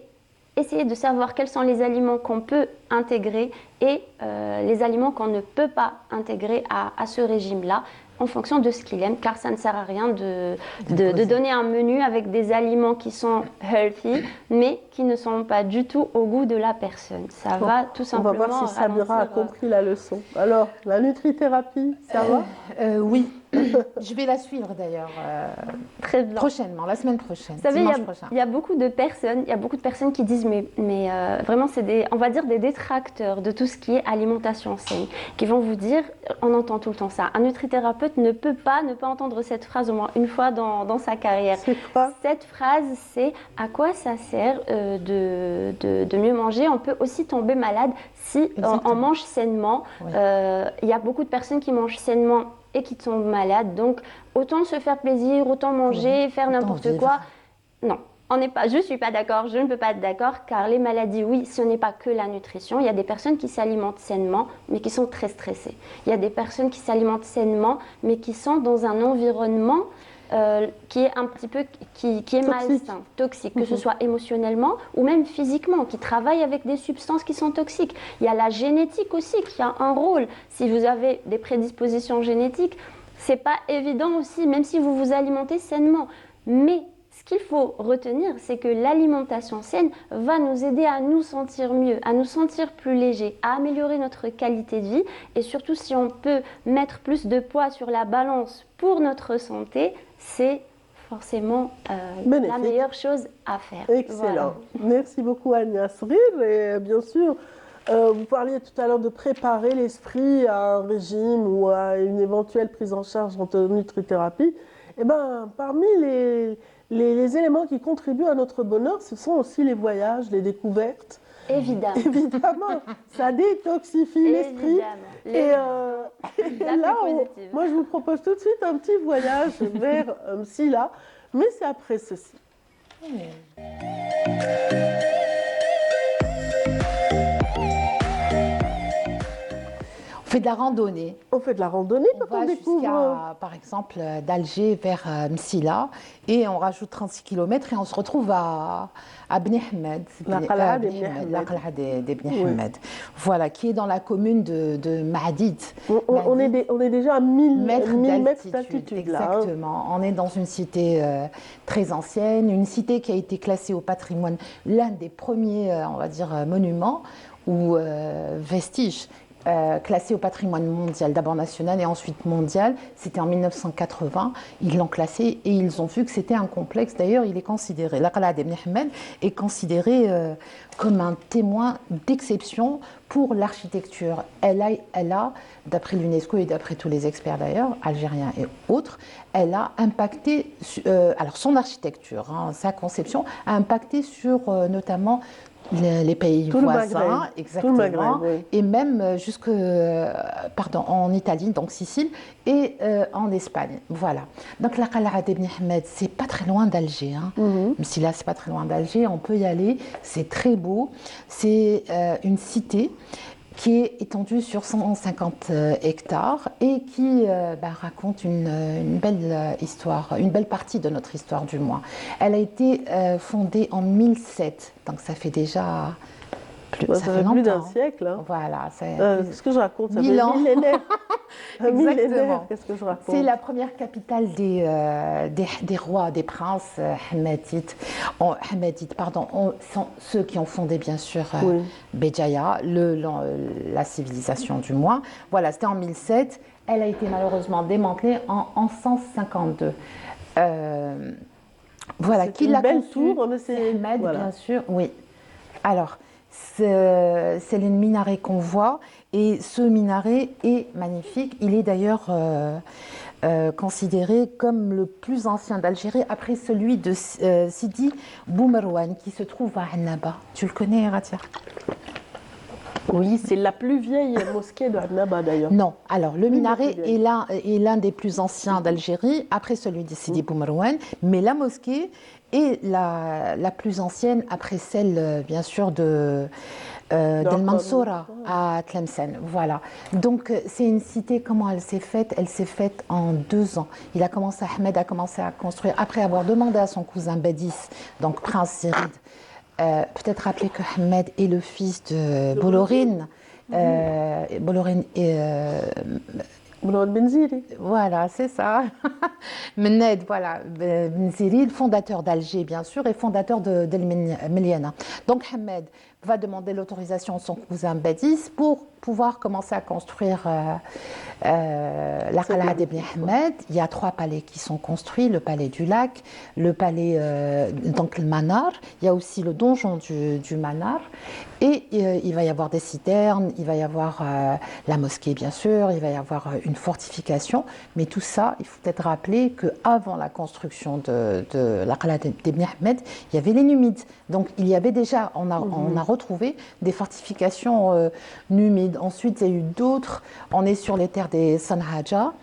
essayer de savoir quels sont les aliments qu'on peut intégrer et les aliments qu'on ne peut pas intégrer à ce régime-là, en fonction de ce qu'il aime, car ça ne sert à rien de donner un menu avec des aliments qui sont healthy, mais qui ne sont pas du tout au goût de la personne. Ça va tout simplement. On va voir si Samira a compris la leçon. Alors, la nutrithérapie, ça va? Oui. Je vais la suivre d'ailleurs prochainement, la semaine prochaine. Vous savez, il y a beaucoup de personnes qui disent mais vraiment c'est on va dire des détracteurs de tout ce qui est alimentation saine, qui vont vous dire, on entend tout le temps ça, un nutrithérapeute ne peut pas ne pas entendre cette phrase au moins une fois dans sa carrière. C'est quoi? Cette phrase, c'est à quoi ça sert de mieux manger? On peut aussi tomber malade si on mange sainement. Il y a beaucoup de personnes qui mangent sainement et qui tombent malades. Donc, autant se faire plaisir, autant manger, faire n'importe quoi. Non, je ne suis pas d'accord, je ne peux pas être d'accord, car les maladies, oui, ce n'est pas que la nutrition. Il y a des personnes qui s'alimentent sainement, mais qui sont très stressées. Il y a des personnes qui s'alimentent sainement, mais qui sont dans un environnement qui est un petit peu qui est malsain, toxique, que ce soit émotionnellement ou même physiquement, qui travaille avec des substances qui sont toxiques. Il y a la génétique aussi qui a un rôle. Si vous avez des prédispositions génétiques, c'est pas évident aussi, même si vous vous alimentez sainement. Mais ce qu'il faut retenir, c'est que l'alimentation saine va nous aider à nous sentir mieux, à nous sentir plus légers, à améliorer notre qualité de vie. Et surtout, si on peut mettre plus de poids sur la balance pour notre santé, c'est forcément la meilleure chose à faire. Excellent. Voilà. Merci beaucoup Anne Nasrir. Et bien sûr, vous parliez tout à l'heure de préparer l'esprit à un régime ou à une éventuelle prise en charge en nutrithérapie. Eh ben, parmi les éléments qui contribuent à notre bonheur, ce sont aussi les voyages, les découvertes. Évidemment. Évidemment, ça détoxifie l'esprit. Et là, moi, je vous propose tout de suite un petit voyage vers Msila, mais c'est après ceci. En fait de la randonnée. On fait de la randonnée On quand on va découvre. jusqu'à, par exemple, d'Alger vers Msila et on rajoute 36 km et on se retrouve à Bni Hamed. La Qal'a de Bni Hamed. La Qal'a de Bni Oui. Hamed. Voilà, qui est dans la commune de Maadid. On est déjà à 1000 mètres mètres d'altitude. d'altitude là. Hein. Exactement. On est dans une cité très ancienne, une cité qui a été classée au patrimoine, l'un des premiers, on va dire, monuments ou vestiges classé au patrimoine mondial, d'abord national et ensuite mondial. C'était en 1980. Ils l'ont classé et ils ont vu que c'était un complexe. D'ailleurs, il est considéré, la Qal'a d'Ibn Hamed est considérée comme un témoin d'exception pour l'architecture. Elle a, d'après l'UNESCO et d'après tous les experts d'ailleurs, algériens et autres, elle a impacté, alors son architecture, hein, sa conception, a impacté sur notamment les pays Tout le voisins, Maghreb. exactement, Tout le Maghreb, oui. et même jusque, en Italie, donc Sicile, et en Espagne. Voilà. Donc la Qal'a d'Ibn Hamed, c'est pas très loin d'Alger. Hein. Même si là, c'est pas très loin d'Alger, on peut y aller. C'est très beau. C'est une cité qui est étendue sur 150 hectares et qui raconte une belle histoire, une belle partie de notre histoire du moins. Elle a été fondée en 1007, donc ça fait déjà Ça fait plus d'un siècle. Hein. Voilà. Qu'est-ce que je raconte? Ça 1000 fait ans. millénaire. Exactement. Qu'est-ce que je raconte? C'est la première capitale des rois, des princes hamadites. Sont ceux qui ont fondé bien sûr Béjaïa, la civilisation du moins. Voilà, c'était en 1007. Elle a été malheureusement démantelée en 152. Voilà, qui l'a belle conçue? tour, C'est Ahmed, voilà. bien sûr, oui. Alors, c'est le minaret qu'on voit et ce minaret est magnifique. Il est d'ailleurs considéré comme le plus ancien d'Algérie après celui de Sidi Boumerwan qui se trouve à Annaba. Tu le connais, Ratia? Oui, c'est la plus vieille mosquée de Annaba d'ailleurs. Non, alors le minaret plus est l'un des plus anciens d'Algérie, après celui de Sidi Boumerwan, mais la mosquée est la plus ancienne après celle, bien sûr, d'El Mansoura à Tlemcen. Voilà. Donc c'est une cité, comment elle s'est faite? Elle s'est faite en 2 ans. Ahmed a commencé à construire, après avoir demandé à son cousin Badis, donc prince Zirid, peut-être rappeler que Ahmed est le fils de Bolorine. Bolorine et Bolorine Benziri. voilà, c'est ça. Mened, voilà, Benziri, fondateur d'Alger, bien sûr, et fondateur d'El Meliana. Donc, Ahmed va demander l'autorisation de son cousin Badis pour pouvoir commencer à construire la Qal'a d'Ibn Hamed. Il y a 3 palais qui sont construits, le palais du lac, le palais, donc le Manar, il y a aussi le donjon du Manar, et il va y avoir des citernes, il va y avoir la mosquée bien sûr, il va y avoir une fortification, mais tout ça, il faut peut-être rappeler qu'avant la construction de la Qal'a d'Ibn Hamed, il y avait les Numides. Donc il y avait déjà, on a retrouvé des fortifications numides. Ensuite, il y a eu d'autres, on est sur les terres des Sanhaja.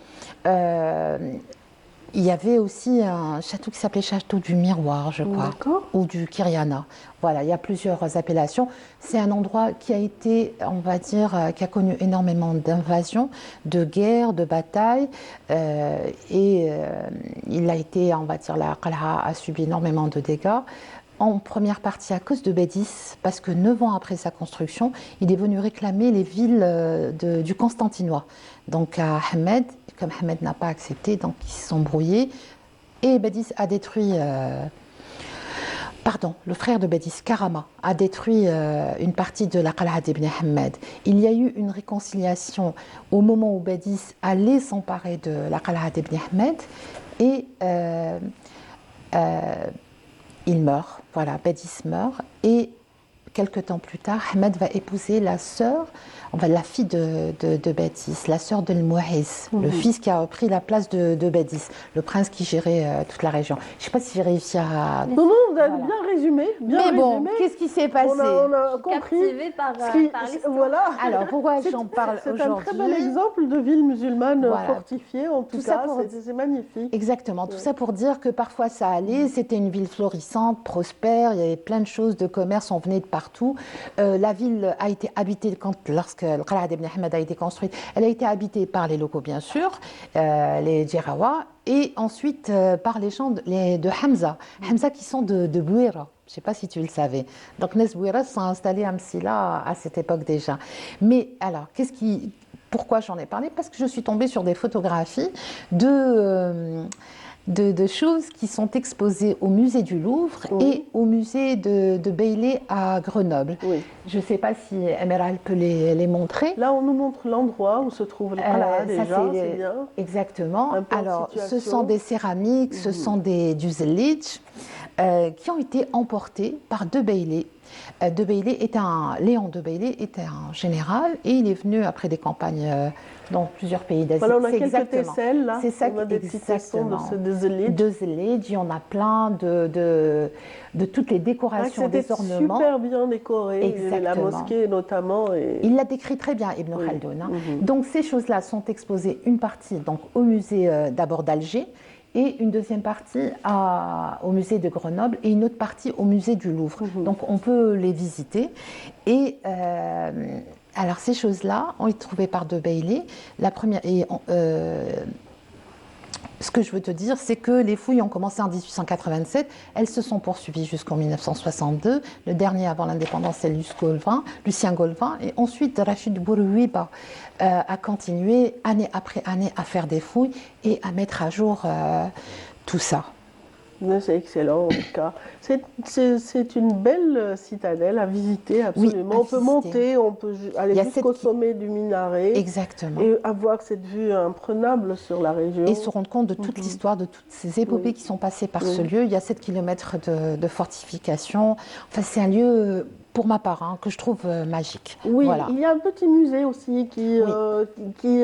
Il y avait aussi un château qui s'appelait Château du Miroir, je crois, ou du Kiriana. Voilà, il y a plusieurs appellations. C'est un endroit qui a été, on va dire, qui a connu énormément d'invasions, de guerres, de batailles. Il a été, on va dire, la Qal'a a subi énormément de dégâts. En première partie à cause de Bédis, parce que 9 ans après sa construction, il est venu réclamer les villes du Constantinois. Donc à Ahmed, comme Ahmed n'a pas accepté, donc ils se sont brouillés. Et Bédis a détruit, le frère de Bédis, Karama, a détruit une partie de la Qal'a d'Ibn Hamed. Il y a eu une réconciliation au moment où Bédis allait s'emparer de la Qal'a d'Ibn Hamed et il meurt, voilà, Bédis meurt, et quelques temps plus tard, Ahmed va épouser la fille de Bédis, la sœur de Mouhiz, le fils qui a pris la place de Bédis, le prince qui gérait toute la région. Je ne sais pas si j'ai réussi à... Non, vous avez bien résumé. Mais bon, qu'est-ce qui s'est passé? On a compris. Captivé par l'histoire. Voilà. Alors, pourquoi j'en parle aujourd'hui? C'est un très bel exemple de ville musulmane fortifiée, en tout ça cas, c'est magnifique. Exactement, tout ça pour dire que parfois ça allait, c'était une ville florissante, prospère, il y avait plein de choses de commerce, on venait de partout. La ville a été habitée lorsque lorsque le Qal'a ibn Ahmed a été construite, elle a été habitée par les locaux, bien sûr, les Djirawa, et ensuite par les gens de Hamza. Hamza qui sont de Bouira. Je ne sais pas si tu le savais. Donc, les Bouira sont installés à Msila à cette époque déjà. Mais alors, pourquoi j'en ai parlé? Parce que je suis tombée sur des photographies de choses qui sont exposées au musée du Louvre et au musée de Bailey à Grenoble. Oui. Je ne sais pas si Emerald peut les montrer. Là, on nous montre l'endroit où se trouve le Qal'a déjà, c'est bien. Exactement. Un peu de Alors, ce situation. sont des céramiques, ce sont du zellij qui ont été emportés par De Bailey. Léon De Bailey était un général et il est venu après des campagnes dans plusieurs pays d'Asie. Voilà, on a quelques tesselles là. C'est ça, on a des petites tessons de zellij. De zellij, il y en a plein de toutes les décorations, des ornements. Super bien décoré. Exactement. La mosquée notamment. Et... Il l'a décrit très bien, Ibn Khaldoun. Hein. Donc ces choses-là sont exposées, une partie donc, au musée d'abord d'Alger, et une deuxième partie au musée de Grenoble et une autre partie au musée du Louvre. Donc on peut les visiter. Et alors ces choses-là ont été trouvées par De Bailey. La première, ce que je veux te dire, c'est que les fouilles ont commencé en 1887, elles se sont poursuivies jusqu'en 1962. Le dernier avant l'indépendance, c'est Lucien Golvin. Et ensuite, Rachid Bourouiba a continué année après année à faire des fouilles et à mettre à jour tout ça. C'est excellent en tout cas. C'est une belle citadelle à visiter absolument. Oui, on peut monter, on peut aller jusqu'au sommet du minaret. Exactement. Et avoir cette vue imprenable sur la région. Et se rendre compte de toute l'histoire, de toutes ces épopées qui sont passées par ce lieu. Il y a 7 km de fortification. Enfin, c'est un lieu, pour ma part, que je trouve magique. Oui, voilà. Il y a un petit musée aussi qui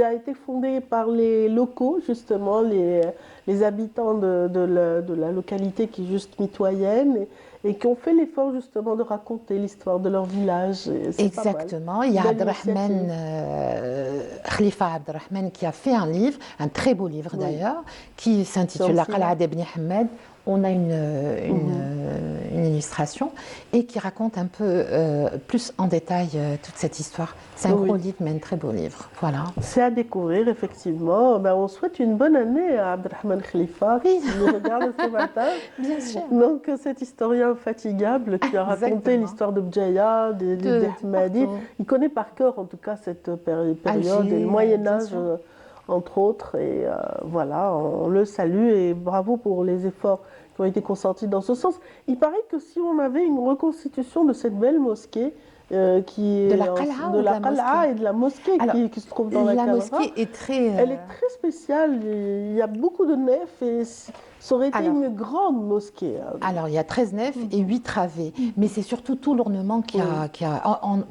a été fondé par les locaux, justement, les habitants de la localité qui est juste mitoyenne et qui ont fait l'effort justement de raconter l'histoire de leur village. Exactement. Il y a Abderrahmane, Khalifa Abderrahmane qui a fait un livre, un très beau livre d'ailleurs, qui s'intitule La Qal'a ibn Ahmed. On a une illustration et qui raconte un peu plus en détail toute cette histoire. C'est un gros livre, mais un très beau livre. Voilà. C'est à découvrir, effectivement. On souhaite une bonne année à Abderrahmane Khalifa, qui nous regarde ce matin. Bien sûr. Donc, cet historien infatigable qui a raconté l'histoire de Bdjaya, des Ahmadis. Il connaît par cœur, en tout cas, cette période et le Moyen-Âge. Entre autres, et voilà, on le salue et bravo pour les efforts qui ont été consentis dans ce sens. Il paraît que si on avait une reconstitution de cette belle mosquée, qui est de la Qal'a et de la mosquée qui se trouve dans la Qal'a. La mosquée est très... Elle est très spéciale, il y a beaucoup de nefs et ça aurait été une grande mosquée. Alors, il y a 13 nefs et 8 travées, mais c'est surtout tout l'ornement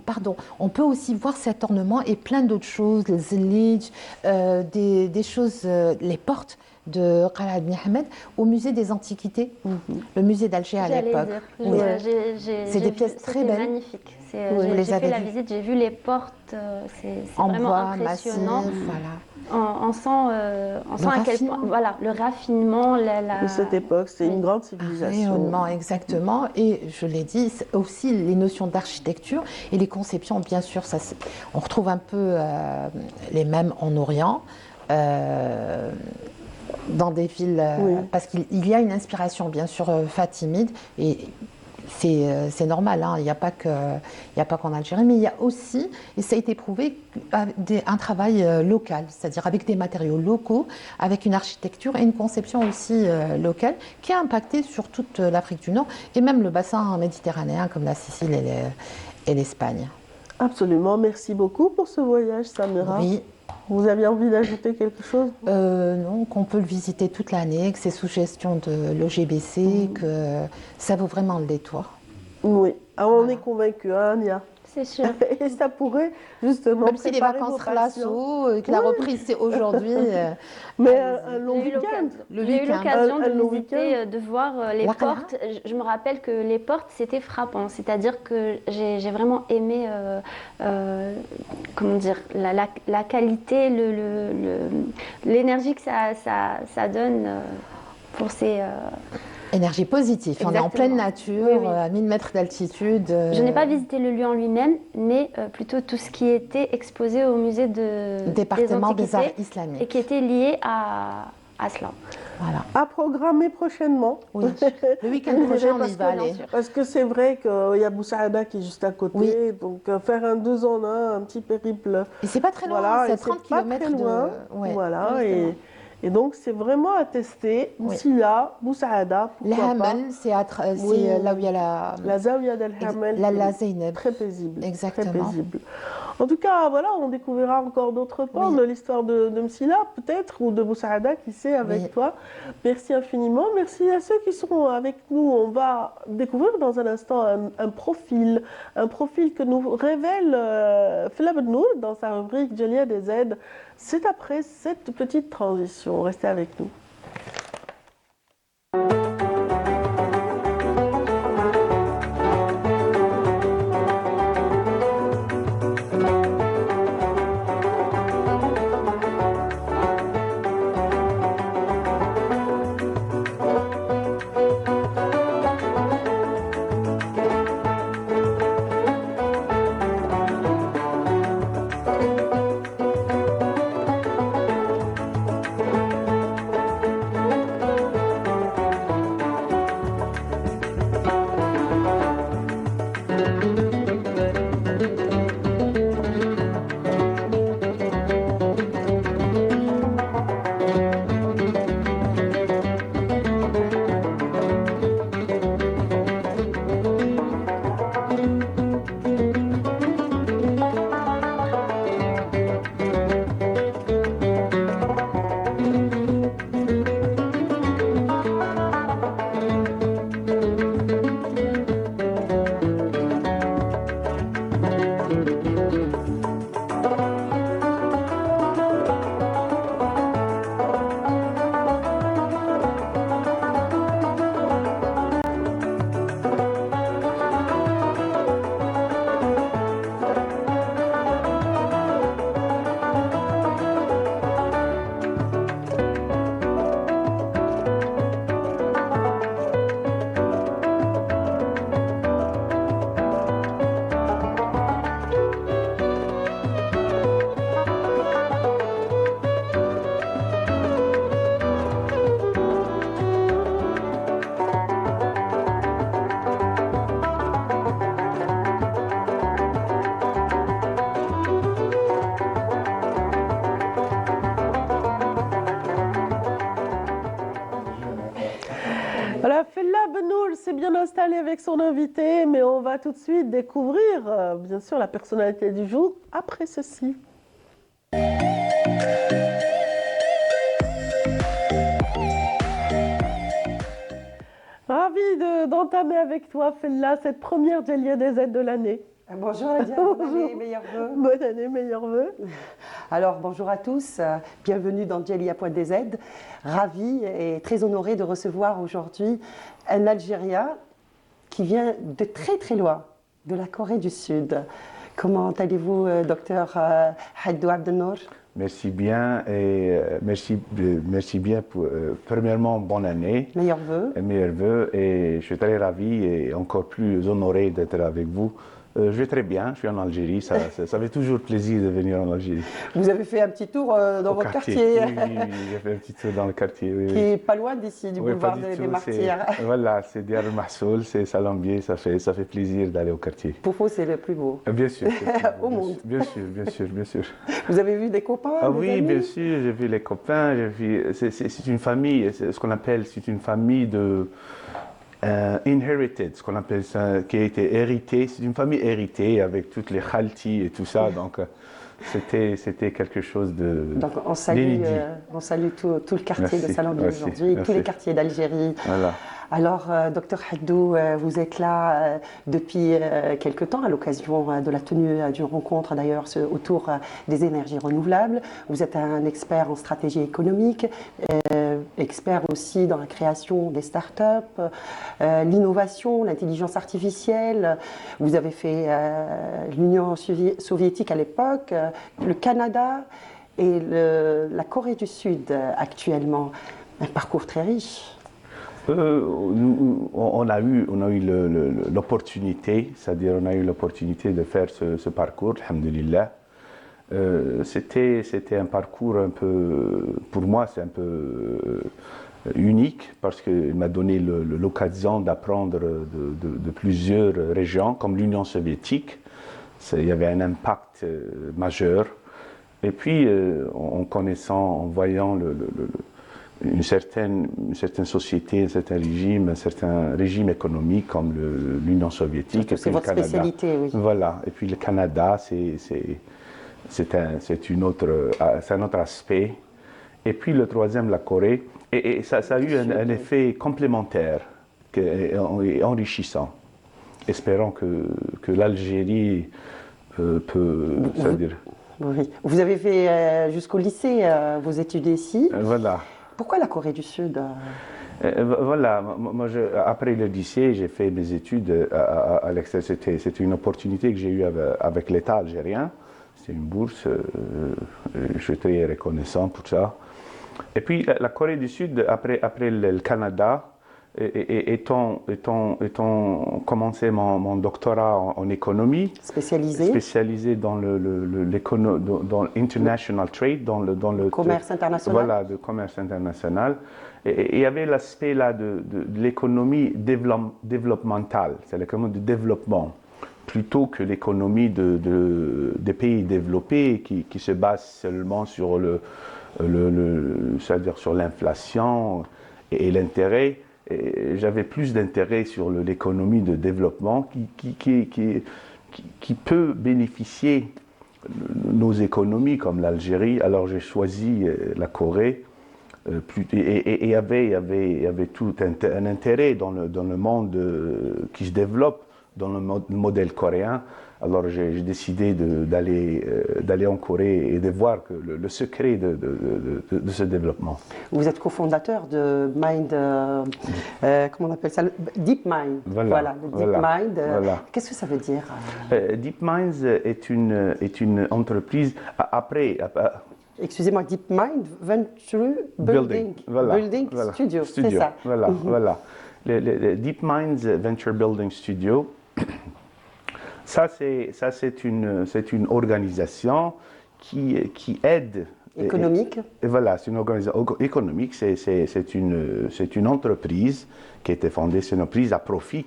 pardon, on peut aussi voir cet ornement et plein d'autres choses, les zellij, des choses, les portes de Qal'a ibn Ahmed au musée des Antiquités, le musée d'Alger à l'époque. C'est des pièces très belles. Magnifiques. J'ai fait la visite, j'ai vu les portes, c'est vraiment bois, impressionnant. massif, voilà. On sent à quel point, voilà, le raffinement, de cette époque, c'est une grande civilisation. Rayonnement, exactement. Et je l'ai dit, aussi les notions d'architecture et les conceptions, bien sûr, on retrouve un peu les mêmes en Orient. Dans des villes, parce qu'il y a une inspiration bien sûr fatimide et c'est normal, hein, il n'y a pas qu'en Algérie, mais il y a aussi, et ça a été prouvé, un travail local, c'est-à-dire avec des matériaux locaux, avec une architecture et une conception aussi locale qui a impacté sur toute l'Afrique du Nord et même le bassin méditerranéen comme la Sicile et l'Espagne. Absolument, merci beaucoup pour ce voyage, Samira. Oui. Vous aviez envie d'ajouter quelque chose? Non, qu'on peut le visiter toute l'année, que c'est sous gestion de l'OGBC, que ça vaut vraiment le détour. Oui, on est convaincus, hein, Nia? C'est sûr. Et ça pourrait justement même si les vacances relassent et que la reprise c'est aujourd'hui. Mais un long week-end. J'ai eu l'occasion de visiter, de voir les portes. Je me rappelle que les portes c'était frappant. C'est-à-dire que j'ai vraiment aimé, comment dire, la qualité, l'énergie que ça donne pour ces. Énergie positive. On est en Exactement. pleine nature, Oui, oui. à 1000 mètres d'altitude. Je n'ai pas visité le lieu en lui-même, mais plutôt tout ce qui était exposé au musée Département des arts Antiquités et islamiques. qui était lié à cela. Voilà. À programmer prochainement. Oui. Le week-end prochain, on y va aller. Parce que c'est vrai qu'il y a Boussaada qui est juste à côté, Oui. donc faire un 2 en 1, un petit périple. Et c'est pas très loin, Voilà, c'est et 30 pas km très loin. de. Ouais. Voilà, Exactement. et donc c'est vraiment à tester. Oui. Msila, Boussaada, Le pourquoi pas. Hammel, c'est Oui. là où il y a la. La Zawiya del Hamel. La Zeynep. Très paisible. Exactement. Très paisible. En tout cas, voilà, on découvrira encore d'autres pans Oui. de l'histoire de Msila, peut-être, ou de Boussaada, qui sait, avec Oui. toi. Merci infiniment. Merci à ceux qui sont avec nous. On va découvrir dans un instant un profil que nous révèle Fela Nour dans sa rubrique Djelia des aides. C'est après cette petite transition. Restez avec nous. Voilà, Fela Benoul s'est bien installé avec son invité, mais on va tout de suite découvrir, bien sûr, la personnalité du jour après ceci. Ravi d'entamer avec toi, Fela, cette première Djelia des aides de l'année. Bonjour Nadia, bonne année, meilleurs vœux. Bonne année, meilleurs vœux. Alors bonjour à tous, bienvenue dans Djelia.dz. Ravie et très honorée de recevoir aujourd'hui un Algérien qui vient de très très loin, de la Corée du Sud. Comment allez-vous, docteur Haddou Abdelnour? Merci bien et merci bien pour premièrement bonne année. Meilleurs vœux. Meilleurs vœux et je suis très ravi et encore plus honoré d'être avec vous. Je vais très bien, je suis en Algérie, ça fait toujours plaisir de venir en Algérie. Vous avez fait un petit tour dans votre quartier. Oui, j'ai fait un petit tour dans le quartier. Oui, qui est pas loin d'ici, du boulevard des Martyrs. Voilà, c'est Diar Mahsoul, c'est Salambier, ça fait plaisir d'aller au quartier. Pour vous, c'est le plus beau. Bien sûr. Au monde. Bien sûr. Vous avez vu des copains? Ah des oui, amis? bien sûr, j'ai vu les copains, c'est une famille, c'est ce qu'on appelle, c'est une famille de inherited, ce qu'on appelle ça, qui a été héritée, c'est une famille héritée avec toutes les khalti et tout ça, donc c'était quelque chose de Donc on salue tout le quartier de Salambier aujourd'hui, tous les quartiers d'Algérie. Voilà. Alors, docteur Haddou, vous êtes là depuis quelque temps à l'occasion de la tenue d'une rencontre d'ailleurs autour des énergies renouvelables. Vous êtes un expert en stratégie économique, expert aussi dans la création des startups, l'innovation, l'intelligence artificielle. Vous avez fait l'Union soviétique à l'époque, le Canada et la Corée du Sud actuellement. Un parcours très riche. On a eu l'opportunité, c'est-à-dire on a eu l'opportunité de faire ce parcours, alhamdulillah. C'était un parcours un peu, pour moi, c'est un peu unique parce qu'il m'a donné l'occasion d'apprendre de plusieurs régions, comme l'Union soviétique. Il y avait un impact majeur. Et puis, en voyant une certaine société, un certain régime économique comme l'Union soviétique. C'est votre spécialité, oui. Voilà. Et puis le Canada, c'est un autre aspect. Et puis le troisième, la Corée. Et ça a eu un effet complémentaire et enrichissant. Espérons que l'Algérie peut, c'est-à-dire... Oui. Vous avez fait jusqu'au lycée vos études ici. Voilà. Pourquoi la Corée du Sud? Voilà, moi après le lycée, j'ai fait mes études à l'extérieur. C'était une opportunité que j'ai eue avec l'État algérien. C'était une bourse, je suis très reconnaissant pour ça. Et puis la Corée du Sud, après le Canada, étant commencé mon doctorat en économie, spécialisé dans l'international trade, dans le commerce international. Voilà, le commerce international. Et il y avait l'aspect là de l'économie développementale, c'est l'économie de développement, plutôt que l'économie des pays développés qui se base seulement sur c'est-à-dire sur l'inflation et l'intérêt. J'avais plus d'intérêt sur l'économie de développement qui peut bénéficier nos économies comme l'Algérie. Alors j'ai choisi la Corée et il y avait tout un intérêt dans le monde qui se développe dans le modèle coréen. Alors j'ai décidé d'aller en Corée et de voir que le secret de ce développement. Vous êtes cofondateur de Mind, comment on appelle ça, DeepMind. Voilà, le DeepMind. Voilà. Qu'est-ce que ça veut dire? DeepMind est une entreprise Excusez-moi, DeepMind Venture Building Studio, c'est ça. Voilà, voilà. Le DeepMind Venture Building Studio. Ça, c'est une organisation qui aide. Économique. Et voilà, c'est une organisation économique. C'est une entreprise qui a été fondée, c'est une entreprise à profit,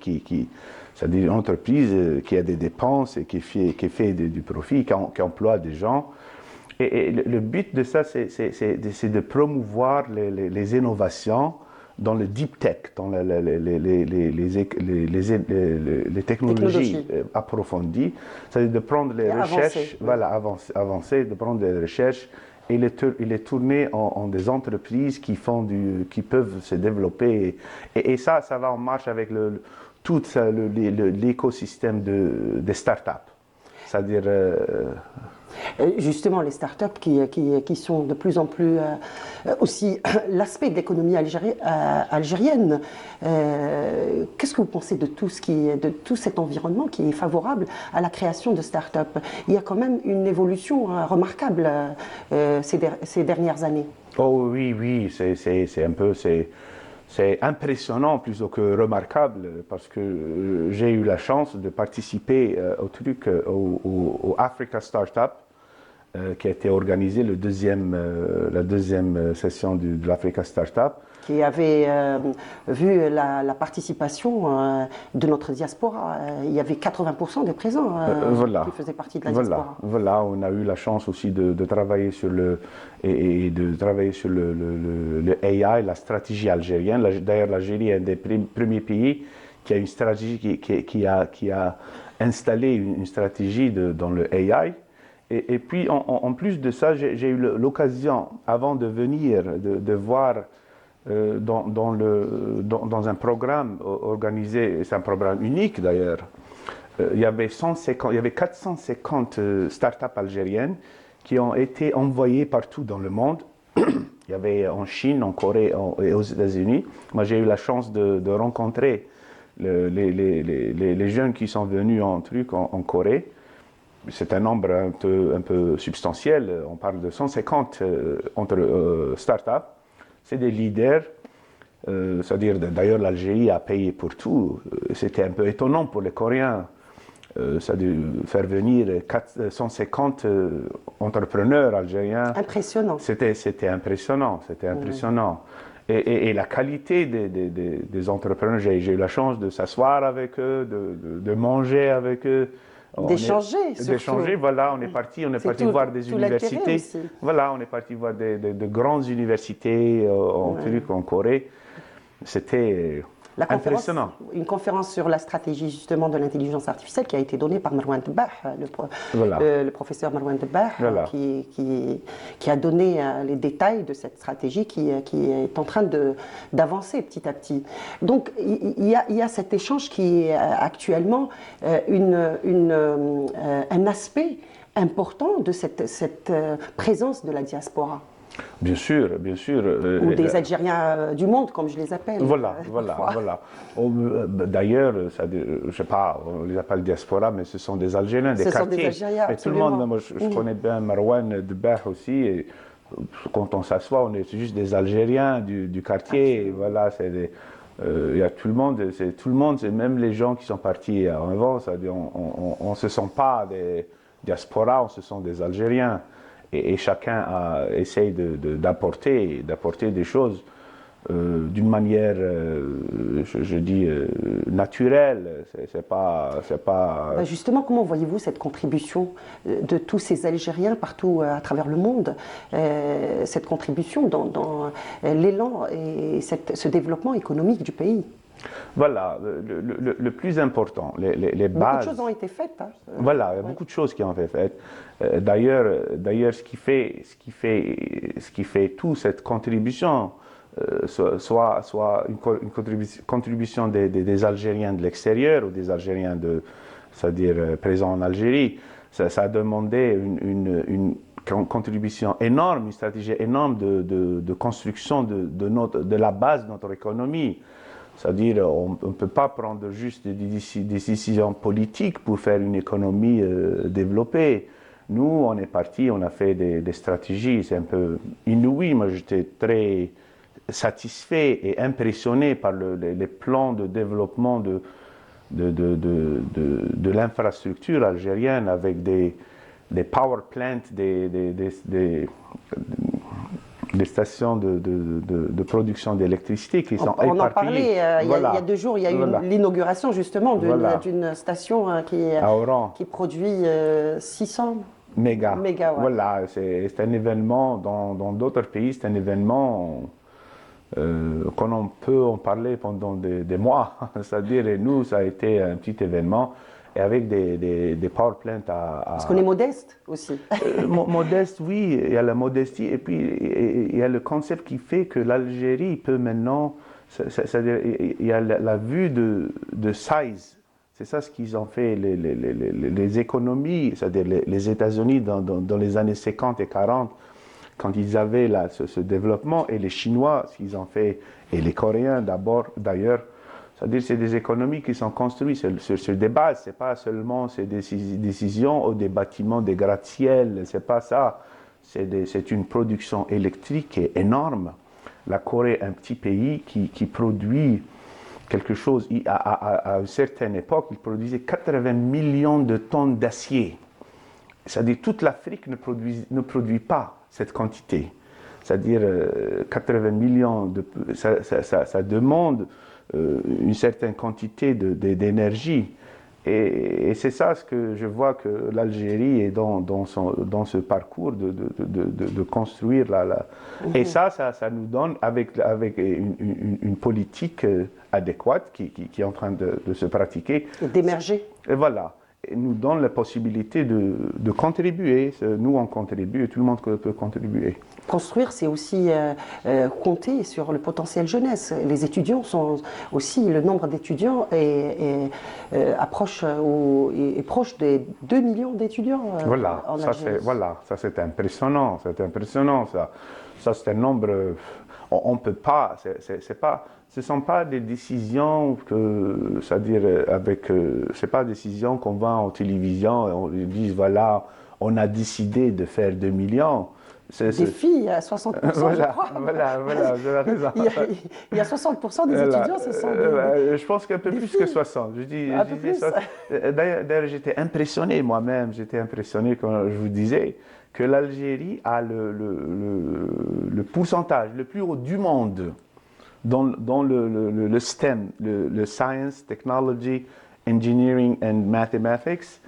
c'est-à-dire une entreprise qui a des dépenses et qui fait du profit, qui emploie des gens. Et le but de ça, c'est de promouvoir les innovations dans le deep tech, dans les technologies approfondies, c'est-à-dire de prendre les recherches, avancer, de prendre les recherches et les tourner en des entreprises qui peuvent se développer. Et ça va en marche avec tout l'écosystème des startups. C'est-à-dire... Justement, les startups qui sont de plus en plus aussi l'aspect de l'économie algérienne. Qu'est-ce que vous pensez de tout cet environnement qui est favorable à la création de startups? Il y a quand même une évolution remarquable ces dernières années. Oh oui, c'est impressionnant plutôt que remarquable parce que j'ai eu la chance de participer au Africa Startup qui a été organisé la deuxième session de l'Africa Startup. Qui avait vu la participation de notre diaspora. Il y avait 80% des présents qui faisaient partie de la diaspora. Voilà, on a eu la chance aussi de travailler sur le AI, la stratégie algérienne. D'ailleurs, l'Algérie est un des premiers pays qui a une stratégie qui a installé une stratégie dans le AI. Et puis, en plus de ça, j'ai eu l'occasion, avant de venir, de voir dans un programme organisé, c'est un programme unique d'ailleurs, il y avait 450 startups algériennes qui ont été envoyées partout dans le monde. Il y avait en Chine, en Corée et aux États-Unis. Moi, j'ai eu la chance de rencontrer les jeunes qui sont venus en Corée. C'est un nombre un peu substantiel. On parle de 150 startups. C'est des leaders C'est-à-dire, d'ailleurs, l'Algérie a payé pour tout. C'était un peu étonnant pour les Coréens. C'est-à-dire faire venir 150 entrepreneurs algériens. Impressionnant. C'était impressionnant, c'était impressionnant. Et la qualité des entrepreneurs, j'ai eu la chance de s'asseoir avec eux, de manger avec eux. D'échanger, voilà, on est parti voir des universités. Voilà, on est parti voir de grandes universités en Corée. C'était impressionnant. Une conférence sur la stratégie justement de l'intelligence artificielle qui a été donnée par Marouane Dabbagh, le professeur Marouane Dabbagh, qui a donné les détails de cette stratégie qui est en train d'avancer petit à petit. Donc il y a cet échange qui est actuellement un aspect important de cette présence de la diaspora. Bien sûr, bien sûr. Ou des Algériens du monde, comme je les appelle. Voilà. D'ailleurs, je sais pas, on les appelle diaspora, mais ce sont des Algériens, des quartiers. Ce sont des Algériens, absolument. Tout le monde, moi, je connais bien Marouane Dabbagh aussi, et quand on s'assoit, on est juste des Algériens du quartier. Et voilà, il y a tout le monde, c'est même les gens qui sont partis avant, c'est-à-dire on ne se sent pas des diasporas, on se sent des Algériens. Et chacun essaye d'apporter des choses d'une manière, je dis, naturelle. C'est pas... Justement, comment voyez-vous cette contribution de tous ces Algériens partout à travers le monde, cette contribution dans l'élan et ce développement économique du pays? Voilà, le plus important, les bases. Beaucoup de choses ont été faites. Hein. Voilà, il y a beaucoup de choses qui ont été faites. D'ailleurs, ce qui fait toute cette contribution, soit une contribution des Algériens de l'extérieur ou des Algériens c'est-à-dire présents en Algérie, ça a demandé une contribution énorme, une stratégie énorme de construction de la base de notre économie. C'est-à-dire, on ne peut pas prendre juste des décisions politiques pour faire une économie développée. Nous, on est parti, on a fait des stratégies, c'est un peu inouï. Moi, j'étais très satisfait et impressionné par les plans de développement de l'infrastructure algérienne avec des power plants, des stations de production d'électricité qui sont éparpillées. On en parlait il y a 2 jours, il y a eu l'inauguration justement d'une station qui produit 600 mégawatts. Voilà, c'est un événement, dans d'autres pays, c'est un événement qu'on peut en parler pendant des mois. C'est-à-dire, nous, ça a été un petit événement. Et avec des power plants Parce qu'on est modeste aussi. Modeste, oui, il y a la modestie. Et puis, il y a le concept qui fait que l'Algérie peut maintenant... C'est-à-dire, il y a la vue de size. C'est ça ce qu'ils ont fait, les économies, c'est-à-dire les États-Unis dans les années 50 et 40, quand ils avaient ce développement, et les Chinois, ce qu'ils ont fait, et les Coréens d'ailleurs, c'est-à-dire c'est des économies qui sont construites sur des bases, c'est pas seulement ces décisions ou des bâtiments, des gratte-ciel, c'est pas ça. C'est une production électrique qui est énorme. La Corée est un petit pays qui produit quelque chose. À une certaine époque, il produisait 80 millions de tonnes d'acier. C'est-à-dire toute l'Afrique ne produit pas cette quantité. C'est-à-dire 80 millions, ça demande une certaine quantité d'énergie. Et c'est ça ce que je vois que l'Algérie est dans ce parcours de construire. Et ça nous donne, avec une politique adéquate qui est en train de se pratiquer. D'émerger. Et voilà. Et nous donne la possibilité de contribuer. Nous, on contribue et tout le monde peut contribuer. Construire, c'est aussi compter sur le potentiel jeunesse. Les étudiants sont aussi, le nombre d'étudiants est proche des 2 millions d'étudiants en Algérie. Ça c'est impressionnant. Ça c'est un nombre... On ne peut pas... Ce ne sont pas des décisions c'est-à-dire c'est pas des décisions qu'on voit en télévision et on dit voilà, on a décidé de faire 2 millions. Des filles à 60%, voilà, je crois. Voilà, vous avez raison. Il y a 60% des étudiants, ce sont je pense qu'un peu plus filles. que 60. Je dis, Un peu plus. D'ailleurs, j'étais impressionné moi-même, quand je vous disais que l'Algérie a le pourcentage le plus haut du monde dans le STEM, le Science, Technology, Engineering and Mathematics,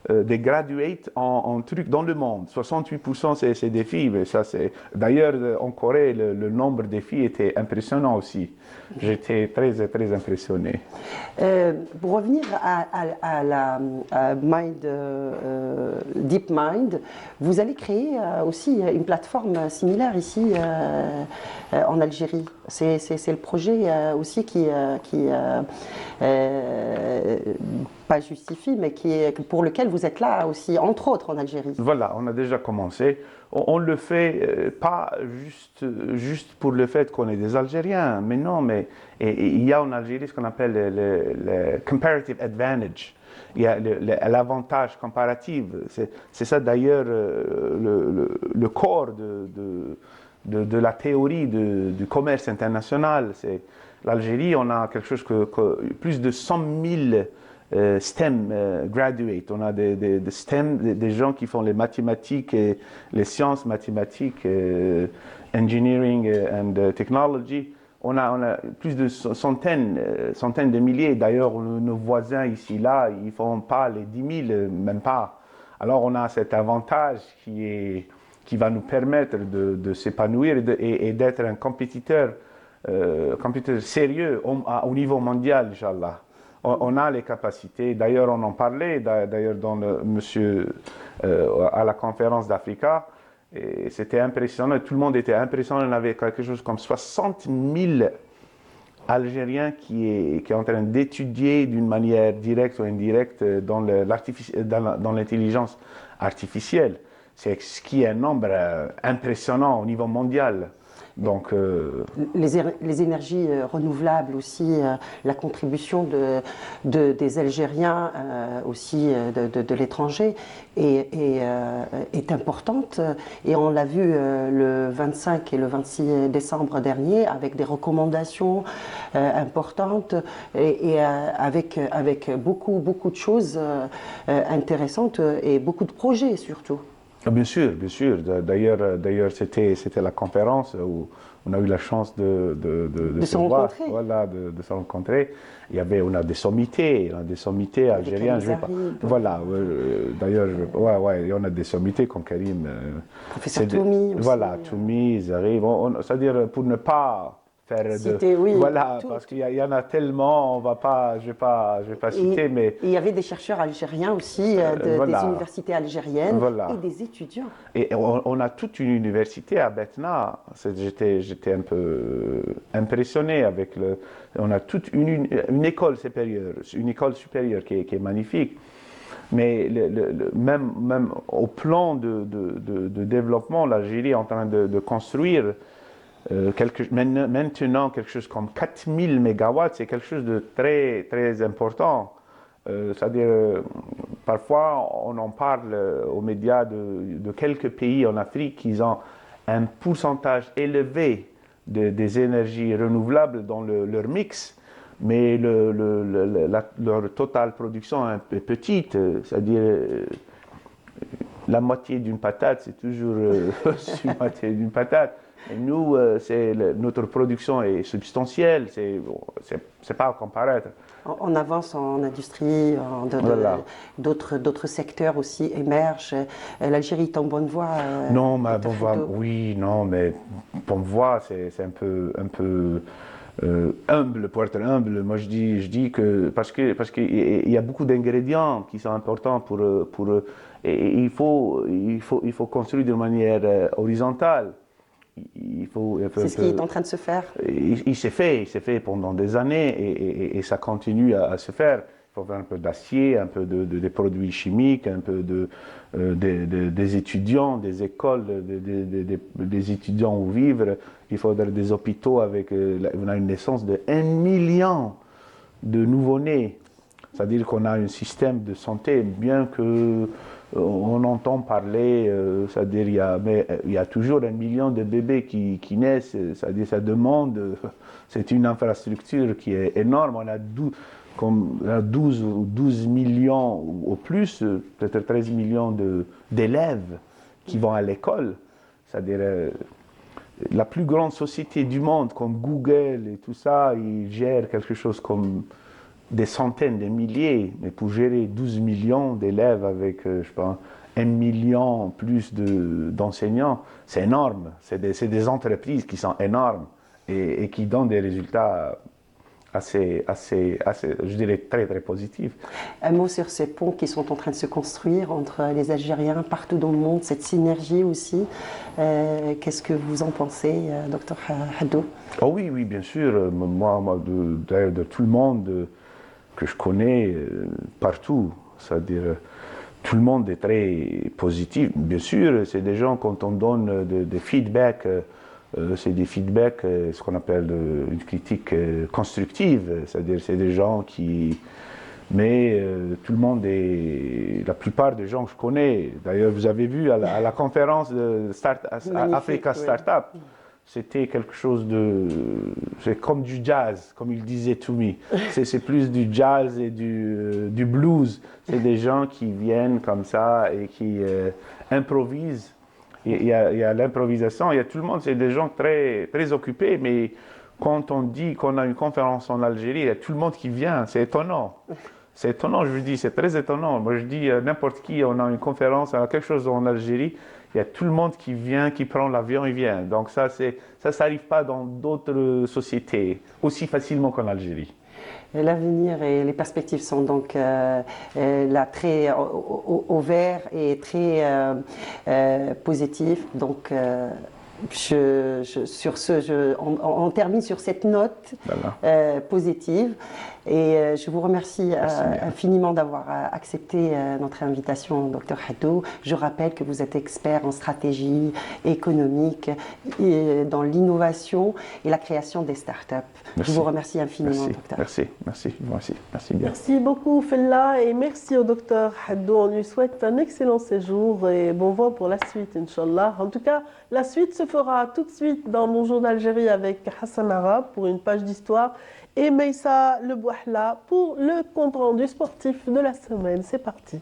des graduates en trucs dans le monde. 68% c'est des filles. Mais ça, d'ailleurs, en Corée, le nombre des filles était impressionnant aussi. J'étais très, très impressionné. Pour revenir à la DeepMind, vous allez créer aussi une plateforme similaire ici en Algérie. C'est le projet aussi qui pas justifie, mais pour lequel vous êtes là aussi, entre autres en Algérie. Voilà, on a déjà commencé. On le fait pas juste pour le fait qu'on est des Algériens, mais non, mais il y a en Algérie ce qu'on appelle le comparative advantage. Il y a l'avantage comparatif. C'est ça d'ailleurs le corps de la théorie du commerce international. L'Algérie, on a quelque chose plus de 100 000 STEM graduates. On a des STEM, des gens qui font les mathématiques et les sciences mathématiques, engineering and technology. On a plus de centaines de milliers. D'ailleurs, nos voisins ici, là, ils ne font pas les 10 000, même pas. Alors, on a cet avantage qui va nous permettre de s'épanouir et d'être un compétiteur sérieux au niveau mondial, Inch'Allah. On a les capacités. D'ailleurs, on en parlait dans à la conférence d'Africa. Et c'était impressionnant. Tout le monde était impressionné. On avait quelque chose comme 60 000 Algériens qui est en train d'étudier d'une manière directe ou indirecte dans l'intelligence artificielle. C'est ce qui est un nombre impressionnant au niveau mondial. Donc, les énergies renouvelables aussi, la contribution des Algériens aussi de l'étranger est importante, et on l'a vu le 25 et le 26 décembre dernier avec des recommandations importantes et avec beaucoup de choses intéressantes et beaucoup de projets surtout. Bien sûr, bien sûr. D'ailleurs, c'était la conférence où on a eu la chance de se rencontrer. Voilà, de se rencontrer. On a des sommités algériennes. Voilà. D'ailleurs, on a des sommités comme Karim. Professeur Toumi. Voilà, Toumi, ils arrivent. C'est-à-dire pour ne pas faire voilà, parce qu'il y en a tellement, je vais pas citer, mais il y avait des chercheurs algériens aussi, des universités algériennes et des étudiants. Et on a toute une université à Betna. J'étais un peu impressionné avec on a toute une école supérieure qui est magnifique. Mais même au plan de développement, l'Algérie est en train de construire maintenant quelque chose comme 4000 mégawatts. C'est quelque chose de très, très important. C'est-à-dire, parfois, on en parle aux médias de quelques pays en Afrique qui ont un pourcentage élevé des énergies renouvelables dans leur mix, mais leur totale production est petite. C'est-à-dire, la moitié d'une patate, c'est toujours une moitié d'une patate. Et nous, notre production est substantielle, c'est pas à comparer. On avance en industrie, d'autres secteurs aussi émergent. L'Algérie est en bonne voie. Non, mais bonne voie, oui, non, mais bonne voie, c'est un peu humble, pour être humble. Moi, je dis que parce qu'il y a beaucoup d'ingrédients qui sont importants pour et il faut construire de manière horizontale. C'est ce qui est en train de se faire. Il s'est fait pendant des années et ça continue à se faire. Il faut faire un peu d'acier, un peu de produits chimiques, un peu des étudiants, des écoles, des étudiants où vivre. Il faudrait des hôpitaux avec on a une naissance de 1 million de nouveau-nés. C'est-à-dire qu'on a un système de santé bien que on entend parler, c'est-à-dire il y a toujours 1 million de bébés qui naissent, c'est-à-dire ça demande, c'est une infrastructure qui est énorme. On a 12 ou 12 millions au plus, peut-être 13 millions d'élèves qui vont à l'école. C'est-à-dire la plus grande société du monde, comme Google et tout ça, ils gèrent quelque chose comme des centaines, des milliers, mais pour gérer 12 millions d'élèves avec, je pense, 1 million plus d'enseignants, c'est énorme. C'est des entreprises qui sont énormes et qui donnent des résultats assez, je dirais, très, très positifs. Un mot sur ces ponts qui sont en train de se construire entre les Algériens partout dans le monde, cette synergie aussi. Qu'est-ce que vous en pensez, docteur Haddou? Oh oui, oui, bien sûr. Moi de tout le monde que je connais partout, c'est-à-dire tout le monde est très positif. Bien sûr, c'est des gens, quand on donne des feedbacks, c'est des feedbacks, ce qu'on appelle une critique constructive, c'est-à-dire c'est des gens qui... Mais tout le monde la plupart des gens que je connais, d'ailleurs vous avez vu à la conférence de Africa Startup, c'était quelque chose c'est comme du jazz, comme il disait Toumi. C'est plus du jazz et du blues. C'est des gens qui viennent comme ça et qui improvisent. Il y a l'improvisation, il y a tout le monde, c'est des gens très, très occupés, mais quand on dit qu'on a une conférence en Algérie, il y a tout le monde qui vient, c'est étonnant. C'est étonnant, je vous dis, c'est très étonnant. Moi, je dis n'importe qui, on a une conférence, on a quelque chose en Algérie, il y a tout le monde qui vient, qui prend l'avion et vient. Donc ça n'arrive pas dans d'autres sociétés aussi facilement qu'en Algérie. L'avenir et les perspectives sont donc là très au vert et très positifs. Donc on termine sur cette note positive. Et je vous remercie infiniment d'avoir accepté notre invitation, Dr Haddou. Je rappelle que vous êtes expert en stratégie économique, et dans l'innovation et la création des startups. Merci. Je vous remercie infiniment, docteur. Merci bien. Merci beaucoup, Fella, et merci au docteur Haddou. On lui souhaite un excellent séjour et bon vent pour la suite, Inch'Allah. En tout cas, la suite se fera tout de suite dans Bonjour d'Algérie avec Hassan Arab pour une page d'histoire et Meissa Le Bouahla pour le compte-rendu sportif de la semaine. C'est parti.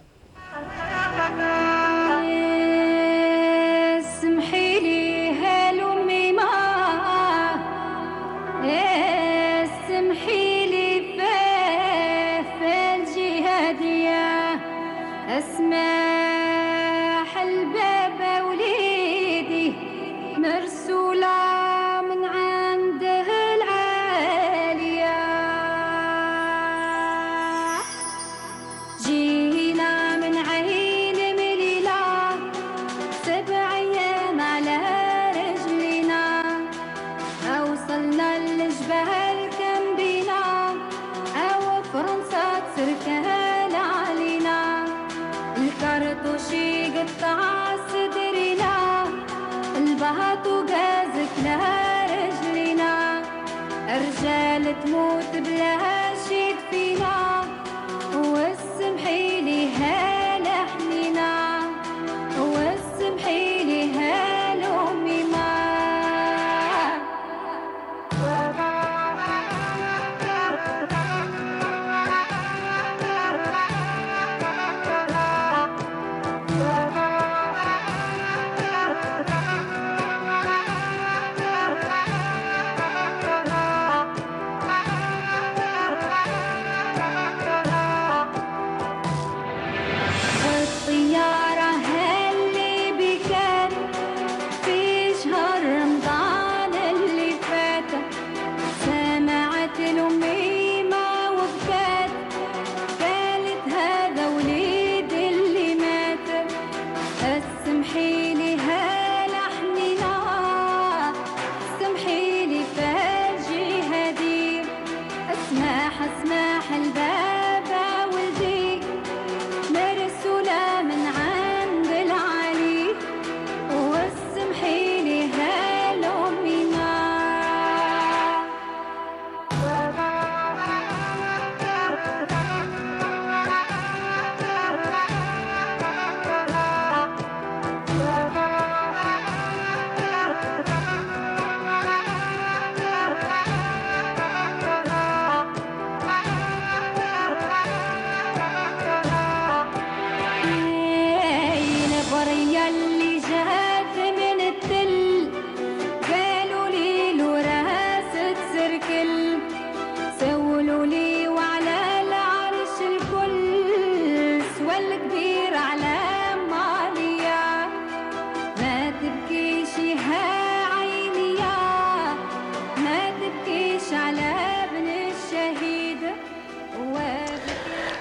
تموت بلا شي فينا والسمحي لي هالحنينا والسمحي لي هالأمي ما تمشيها عيني يا ما تبكيش على ابن الشهيد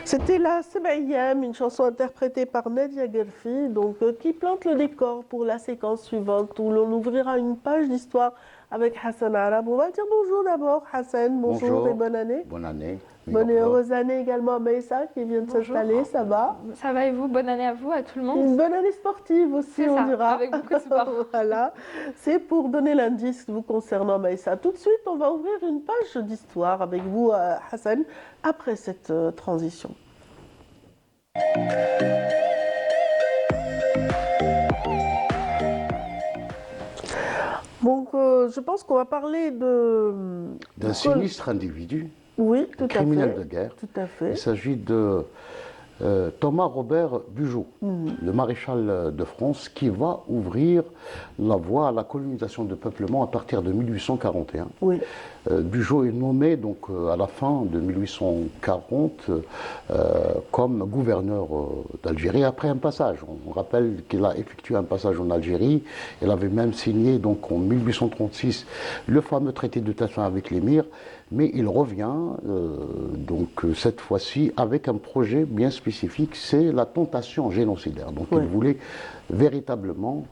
C'était la Sebaïam, une chanson interprétée par Nadia Gerfi, donc, qui plante le décor pour la séquence suivante où l'on ouvrira une page d'histoire avec Hassan Arab. On va dire bonjour d'abord, Hassan, bonjour et bonne année. Bonne année. Bonne et heureuse année également à Maïssa qui vient de s'installer, ça va? Ça va et vous? Bonne année à vous, à tout le monde. Une bonne année sportive aussi, on dira. Avec beaucoup de sport. Voilà, c'est pour donner l'indice vous concernant Maïssa. Tout de suite, on va ouvrir une page d'histoire avec vous, Hassan, après cette transition. Donc, je pense qu'on va parler d'un sinistre individu, oui, tout criminel à fait, de guerre. Tout à fait. Il s'agit de Thomas Robert Bugeaud, le maréchal de France, qui va ouvrir la voie à la colonisation de peuplement à partir de 1841. Oui. Bugeaud est nommé donc à la fin de 1840 comme gouverneur d'Algérie après un passage. On rappelle qu'il a effectué un passage en Algérie. Il avait même signé donc en 1836 le fameux traité de Tassin avec l'émir. Mais il revient donc cette fois-ci avec un projet bien spécifique, c'est la tentation génocidaire. Donc il voulait véritablement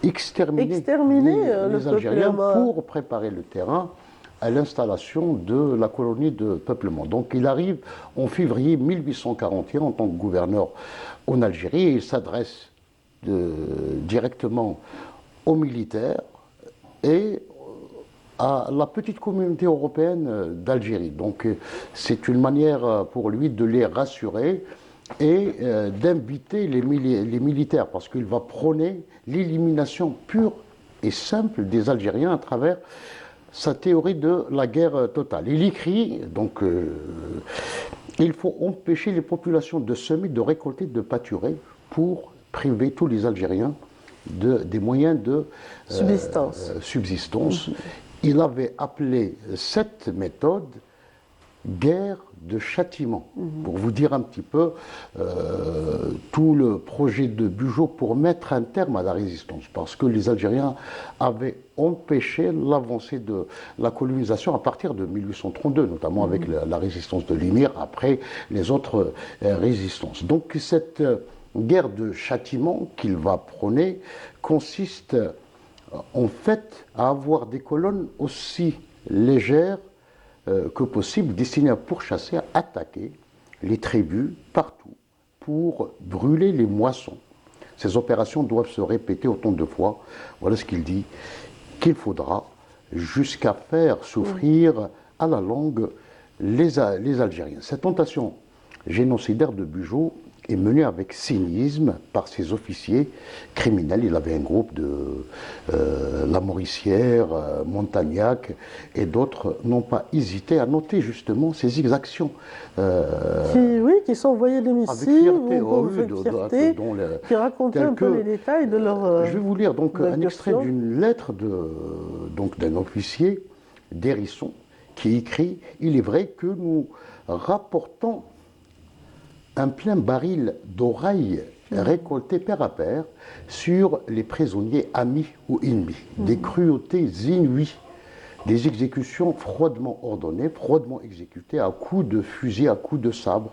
exterminer les Algériens pour préparer le terrain à l'installation de la colonie de peuplement. Donc il arrive en février 1841 en tant que gouverneur en Algérie et il s'adresse directement aux militaires et à la petite communauté européenne d'Algérie. Donc c'est une manière pour lui de les rassurer et d'inviter les militaires, parce qu'il va prôner l'élimination pure et simple des Algériens à travers sa théorie de la guerre totale. Il écrit, donc, il faut empêcher les populations de semer, de récolter, de pâturer pour priver tous les Algériens des moyens de subsistance. Il avait appelé cette méthode guerre de châtiment, pour vous dire un petit peu tout le projet de Bugeaud pour mettre un terme à la résistance, parce que les Algériens avaient empêché l'avancée de la colonisation à partir de 1832, notamment avec la résistance de l'émir, après les autres résistances. Donc cette guerre de châtiment qu'il va prôner consiste en fait à avoir des colonnes aussi légères que possible, destinées à pourchasser, à attaquer les tribus partout pour brûler les moissons. Ces opérations doivent se répéter autant de fois. Voilà ce qu'il dit, qu'il faudra jusqu'à faire souffrir à la longue les Algériens. Cette tentation génocidaire de Bugeaud est menée avec cynisme par ses officiers criminels. Il avait un groupe de la Mauricière, Montagnac et d'autres n'ont pas hésité à noter justement ces exactions. Qui sont envoyés des missives, qui racontaient un peu les détails de leur... Je vais vous lire donc un extrait d'une lettre d'un officier d'Hérisson qui écrit « Il est vrai que nous rapportons un plein baril d'oreilles récoltées pair à pair sur les prisonniers amis ou ennemis. Des cruautés inouïes, des exécutions froidement ordonnées, froidement exécutées à coups de fusil, à coups de sabre,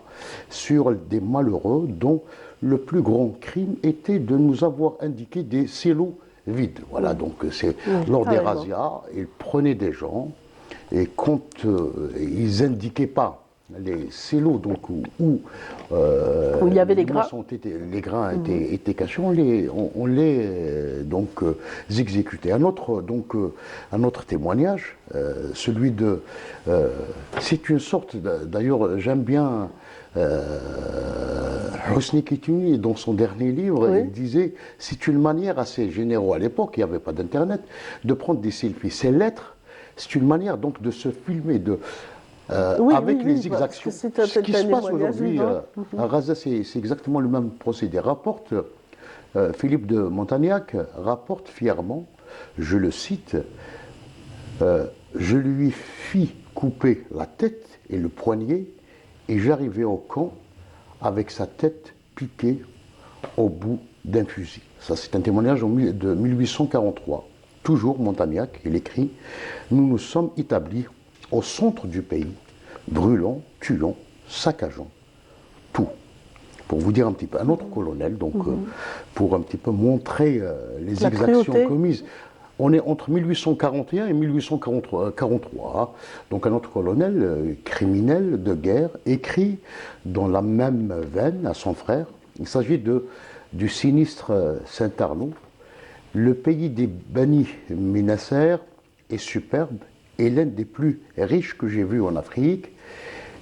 sur des malheureux dont le plus grand crime était de nous avoir indiqué des silos vides. » Voilà, donc c'est lors des razzias, ils prenaient des gens et quand ils n'indiquaient pas les silos donc, où il y avait les grains, étaient cachés, on les exécutait. Un autre témoignage, celui de... c'est une sorte, d'ailleurs j'aime bien Hosni Kituni, dans son dernier livre, il disait, c'est une manière assez générale à l'époque, il n'y avait pas d'internet, de prendre des selfies. Ces lettres, c'est une manière donc de se filmer, avec les exactions. Ce qui se passe aujourd'hui à Gaza, c'est exactement le même procédé. Philippe de Montagnac rapporte fièrement, je le cite, je lui fis couper la tête et le poignet et j'arrivai au camp avec sa tête piquée au bout d'un fusil. Ça, c'est un témoignage de 1843. Toujours Montagnac, il écrit « Nous nous sommes établis au centre du pays, brûlons, tuons, saccageons, tout ». Pour vous dire un petit peu, un autre colonel, donc pour un petit peu montrer les exactions commises. On est entre 1841 et 1843. Donc un autre colonel, criminel de guerre, écrit dans la même veine à son frère. Il s'agit du sinistre Saint-Arnaud. Le pays des Bani Ménacers est superbe et l'un des plus riches que j'ai vus en Afrique.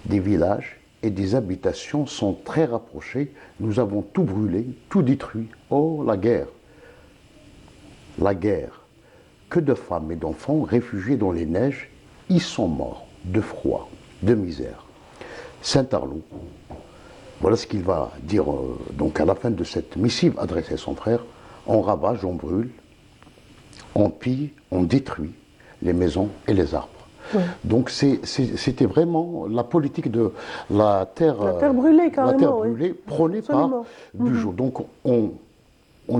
Des villages et des habitations sont très rapprochés. Nous avons tout brûlé, tout détruit. Oh, la guerre! La guerre! Que de femmes et d'enfants réfugiés dans les neiges, ils sont morts de froid, de misère. Saint-Arnaud, voilà ce qu'il va dire donc à la fin de cette missive adressée à son frère. On ravage, on brûle, on pille, on détruit les maisons et les arbres. Oui. Donc c'était vraiment la politique de la terre brûlée, carrément, la terre brûlée, prônée par Bugeaud. Donc on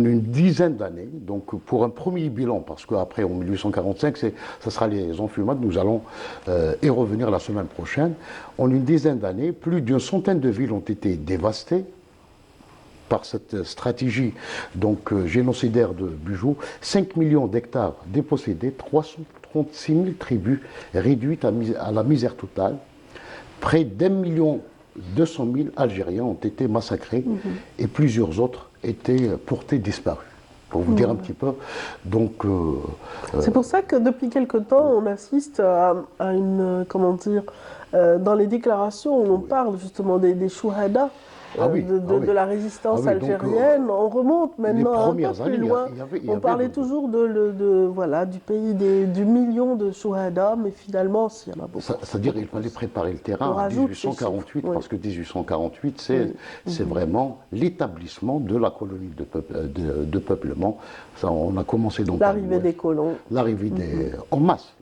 a une dizaine d'années, donc pour un premier bilan, parce qu'après en 1845, ça sera les enfumades, nous allons y revenir la semaine prochaine. En une dizaine d'années, plus d'une centaine de villes ont été dévastées par cette stratégie donc génocidaire de Bugeaud. 5 millions d'hectares dépossédés, 336 000 tribus réduites à la misère totale. Près d'1,2 million Algériens ont été massacrés et plusieurs autres étaient portés disparus. Pour vous dire un petit peu. Donc, c'est pour ça que depuis quelque temps, on assiste à une, comment dire, dans les déclarations, on parle justement des chouhadas. De la résistance algérienne, donc, on remonte maintenant un peu plus loin. On parlait toujours voilà, du pays du million de chouhadas, mais finalement, s'il y en a beaucoup. C'est-à-dire qu'il fallait préparer le terrain en 1848, parce que 1848, c'est vraiment l'établissement de la colonie de peuplement. Ça, on a commencé donc l'arrivée des colons. L'arrivée en masse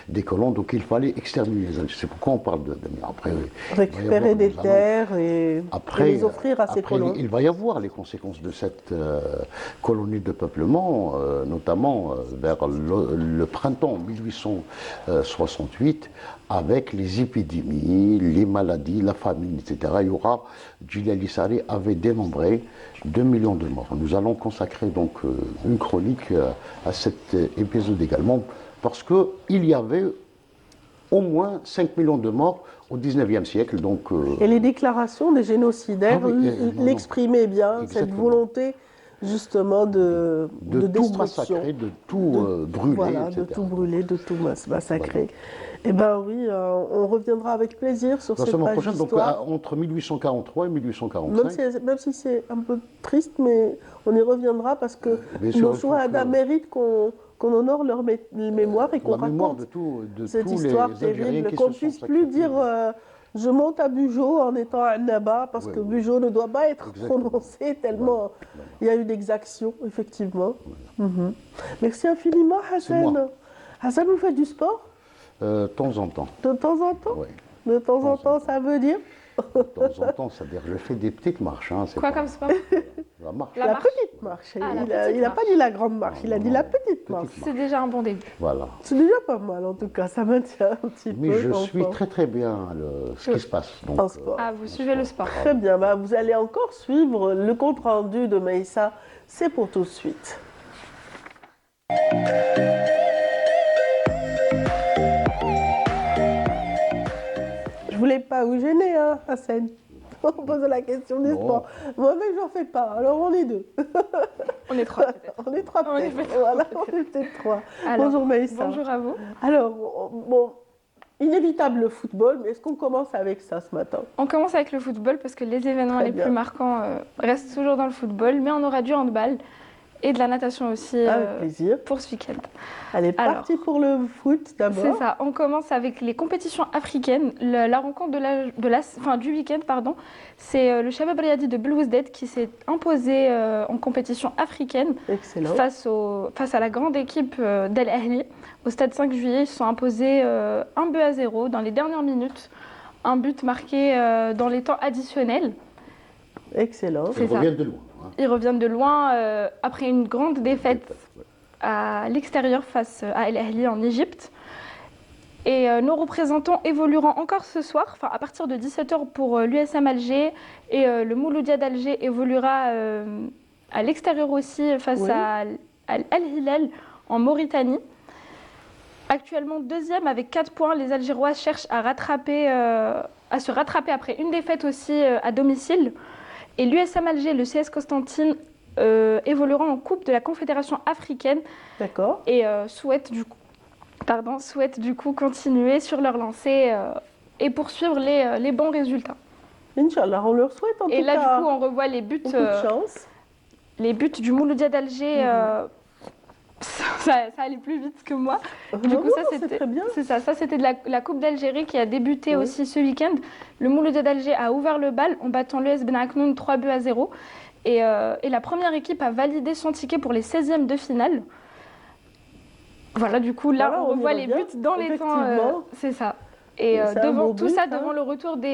des colons, donc il fallait exterminer les Algériens. C'est pourquoi on parle après, récupérer des terres et les offrir à ces colons. Il va y avoir les conséquences de cette colonie de peuplement, notamment vers le printemps 1868, avec les épidémies, les maladies, la famine, etc. Il y aura, Djilali Sarré avait dénombré 2 millions de morts. Nous allons consacrer donc une chronique à cet épisode également, parce qu'il y avait au moins 5 millions de morts au XIXe siècle. Donc, et les déclarations des génocidaires l'exprimaient bien, cette volonté justement de tout destruction. Massacrer, de tout brûler, voilà, etc. de tout brûler, de tout massacrer. Eh bien oui, on reviendra avec plaisir sur cette page prochaine, d'histoire. Donc entre 1843 et 1845. Même si c'est un peu triste, mais on y reviendra parce que nos chouhadas méritent qu'on honore leur mémoire et qu'on raconte cette histoire terrible, qu'on ne puisse plus dire je monte à Bugeaud en étant un Naba, parce que Bugeaud ne doit pas être prononcé tellement il y a eu d'exactions, effectivement. Merci infiniment, Hassan. Hassan, vous faites du sport? De temps en temps. De temps en temps? Oui. De temps en temps, ça veut dire? De temps en temps, c'est-à-dire je fais des petites marches. Hein, quoi comme sport? La marche. La petite marche. Il n'a pas dit la grande marche, il a dit la petite marche. C'est déjà un bon début. Voilà. C'est déjà pas mal en tout cas, ça maintient un petit peu. Mais je suis très bien ce qui se passe. Donc, en sport. Vous suivez le sport. Très bien, vous allez encore suivre le compte-rendu de Maïssa. C'est pour tout de suite. Je voulais pas vous gêner, hein, Hassan. On pose la question du sport. Moi-même, j'en fais pas. Alors, on est deux. On est trois, peut-être. On est trois, peut-être. Voilà, on est peut-être trois. Alors, bonjour, Maïssa. Bonjour à vous. Alors, bon, inévitable le football, mais est-ce qu'on commence avec ça ce matin? On commence avec le football parce que les événements les plus marquants restent toujours dans le football, mais on aura du handball et de la natation aussi pour ce week-end. Allez, parti pour le foot d'abord. C'est ça, on commence avec les compétitions africaines. La rencontre du week-end, c'est le Shabab Riyadi de Belouizdad qui s'est imposé en compétition africaine. Excellent. Face à la grande équipe d'Al Ahly. Au stade 5 juillet, ils se sont imposés 1-0 dans les dernières minutes. Un but marqué dans les temps additionnels. Excellent. Ils reviennent de loin. Ils reviennent de loin après une grande défaite à l'extérieur face à El Ahly en Égypte. Et nos représentants évolueront encore ce soir, à partir de 17h pour l'USM Alger, et le Mouloudia d'Alger évoluera à l'extérieur aussi face à Al Hilal en Mauritanie. Actuellement deuxième avec 4 points, les Algérois cherchent à se rattraper après une défaite aussi à domicile. Et l'USM Alger et le CS Constantine évolueront en Coupe de la Confédération africaine. D'accord. Et souhaitent du coup continuer sur leur lancée et poursuivre les bons résultats. Inch'Allah, on leur souhaite en tout cas. Et là, du coup, on revoit les buts, beaucoup de chance. Les buts du Mouloudia d'Alger. Ça allait plus vite que moi. Du coup, ça c'était très bien. C'est ça. Ça c'était de la Coupe d'Algérie qui a débuté aussi ce week-end. Le Mouloudia d'Alger a ouvert le bal en battant l'US Ben Aknoun 3-0. Et la première équipe a validé son ticket pour les 16e de finale. Voilà, du coup, là, on revoit les buts dans les temps. C'est ça. Et devant tout ça, devant le retour du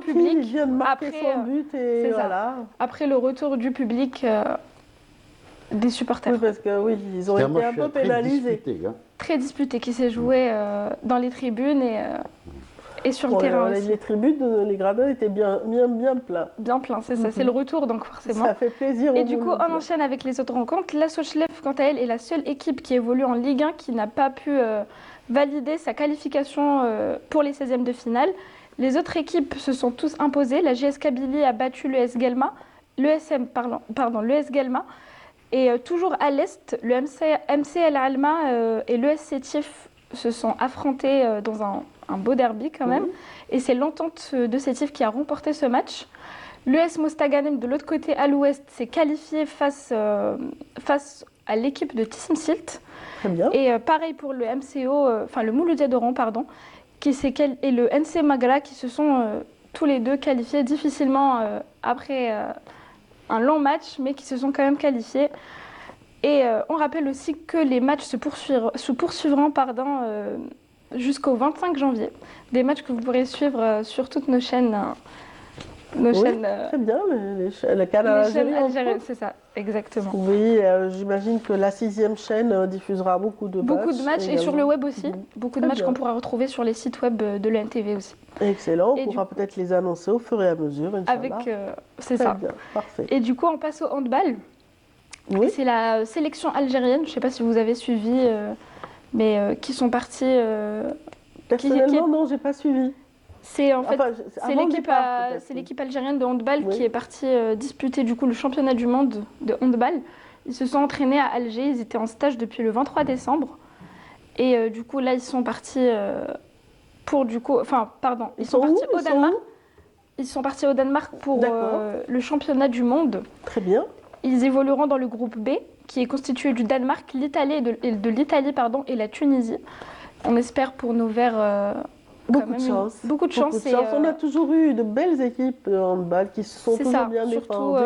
public. Il vient de marquer son but et voilà. Après le retour du public, des supporters. Oui, parce que ils ont été un peu pénalisés. Très disputé, qui s'est joué dans les tribunes et sur le terrain aussi. Les tribunes, les gradins étaient bien pleins. Bien pleins, c'est ça. C'est le retour, donc forcément. Ça fait plaisir. Et du coup, on enchaîne avec les autres rencontres. La Sochlev, quant à elle, est la seule équipe qui évolue en Ligue 1 qui n'a pas pu valider sa qualification pour les 16e de finale. Les autres équipes se sont tous imposées. La JS Kabylie a battu l'ES Guelma, l'ES Guelma. Et toujours à l'Est, le MC El Alma et l'ES Sétif se sont affrontés dans un beau derby quand même. Et c'est l'Entente de Sétif qui a remporté ce match. L'ES Mostaganem, de l'autre côté à l'ouest, s'est qualifié face à l'équipe de Tissim Silt. Très bien. Et pareil pour le MCO, le Mouloudia d'Oran, pardon, et le NC Magra qui se sont tous les deux qualifiés difficilement après un long match, mais qui se sont quand même qualifiés. Et on rappelle aussi que les matchs se poursuivront jusqu'au 25 janvier. Des matchs que vous pourrez suivre sur toutes nos chaînes. Très bien, le canal algérien, c'est ça, exactement. Oui, j'imagine que la 6e chaîne diffusera beaucoup de matchs et sur le web aussi. Beaucoup de matchs qu'on pourra retrouver sur les sites web de l'ENTV aussi. Excellent, on pourra peut-être les annoncer au fur et à mesure. C'est ça. Bien, parfait. Et du coup, on passe au handball. Oui. C'est la sélection algérienne, je ne sais pas si vous avez suivi, mais qui sont partis. Personnellement, non, je n'ai pas suivi. C'est l'équipe algérienne de handball qui est partie disputer du coup le championnat du monde de handball. Ils se sont entraînés à Alger, ils étaient en stage depuis le 23 décembre. Et du coup là ils sont partis ils sont partis au Danemark. Ils sont partis au Danemark pour le championnat du monde. Très bien. Ils évolueront dans le groupe B qui est constitué du Danemark, l'Italie et la Tunisie. On espère pour nos Verts beaucoup de chance. Beaucoup de chance. On a toujours eu de belles équipes de handball qui se sont toujours bien défendues.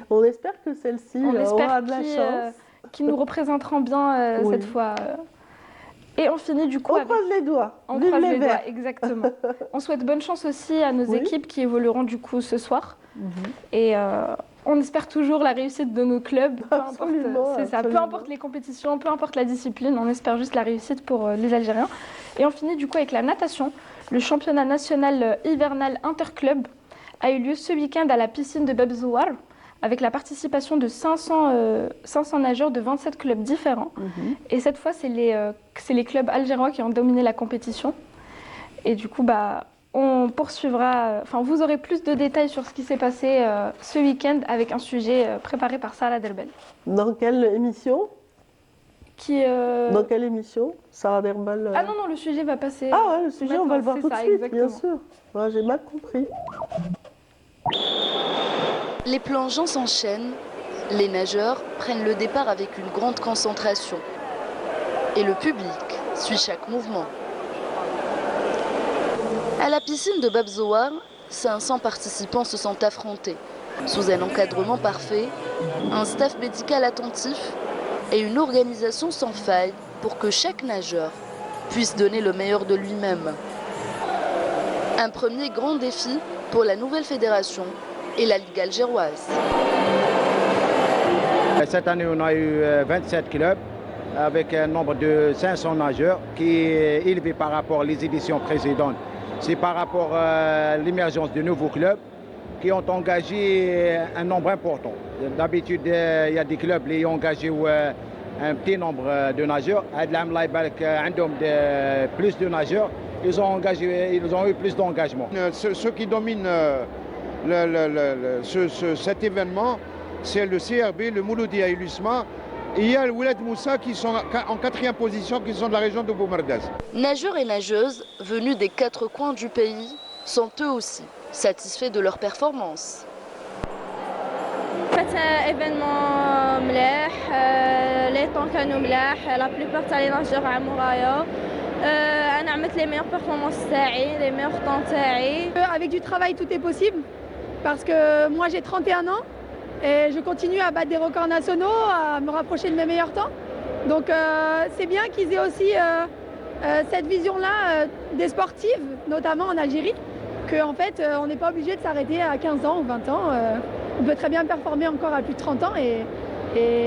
On espère que celle-ci aura de la chance. Qui nous représenteront bien cette fois. Et on finit du coup. On croise les doigts. On croise les doigts, exactement. On souhaite bonne chance aussi à nos équipes qui évolueront du coup ce soir. Et on espère toujours la réussite de nos clubs. Peu importe les compétitions, peu importe la discipline, on espère juste la réussite pour les Algériens. Et on finit du coup avec la natation. Le championnat national hivernal interclub a eu lieu ce week-end à la piscine de Bab-Zouar, avec la participation de 500 nageurs de 27 clubs différents. Et cette fois, c'est les clubs algérois qui ont dominé la compétition. Et du coup, on poursuivra. Vous aurez plus de détails sur ce qui s'est passé ce week-end avec un sujet préparé par Sarah Derbel. Dans quelle émission Dans quelle émission Sarah Derbel Ah non, le sujet va passer. Ah ouais, le sujet, on va le voir tout de suite, exactement. bien sûr. Moi, j'ai mal compris. Les plongeons s'enchaînent, les nageurs prennent le départ avec une grande concentration. Et le public suit chaque mouvement. À la piscine de Bab-Zouar, 500 participants se sont affrontés. Sous un encadrement parfait, un staff médical attentif et une organisation sans faille pour que chaque nageur puisse donner le meilleur de lui-même. Un premier grand défi pour la nouvelle fédération et la Ligue algéroise. Cette année, on a eu 27 clubs avec un nombre de 500 nageurs qui est élevé par rapport aux éditions précédentes. C'est par rapport à l'émergence de nouveaux clubs qui ont engagé un nombre important. D'habitude, il y a des clubs qui ont engagé un petit nombre de nageurs. Plus de nageurs, ils ont eu plus d'engagement. Ceux qui dominent cet événement, c'est le CRB, le Mouloudia et l'USMA. Et il y a le Oueled Moussa qui sont en 4e position, qui sont de la région de Boumardaz. Nageurs et nageuses venus des 4 coins du pays sont eux aussi satisfaits de leur performance. فات ايفينمون مليح لي طون كانوا ملاح لا بليبار تاع لي ناجور عمو رايا انا عملت لي ميور بيرفورمانس تاعي لي ميور طون تاعي. Avec du travail tout est possible parce que moi j'ai 31 ans et je continue à battre des records nationaux, à me rapprocher de mes meilleurs temps. Donc c'est bien qu'ils aient aussi cette vision-là des sportives, notamment en Algérie, qu'en fait on n'est pas obligé de s'arrêter à 15 ans ou 20 ans. On peut très bien performer encore à plus de 30 ans et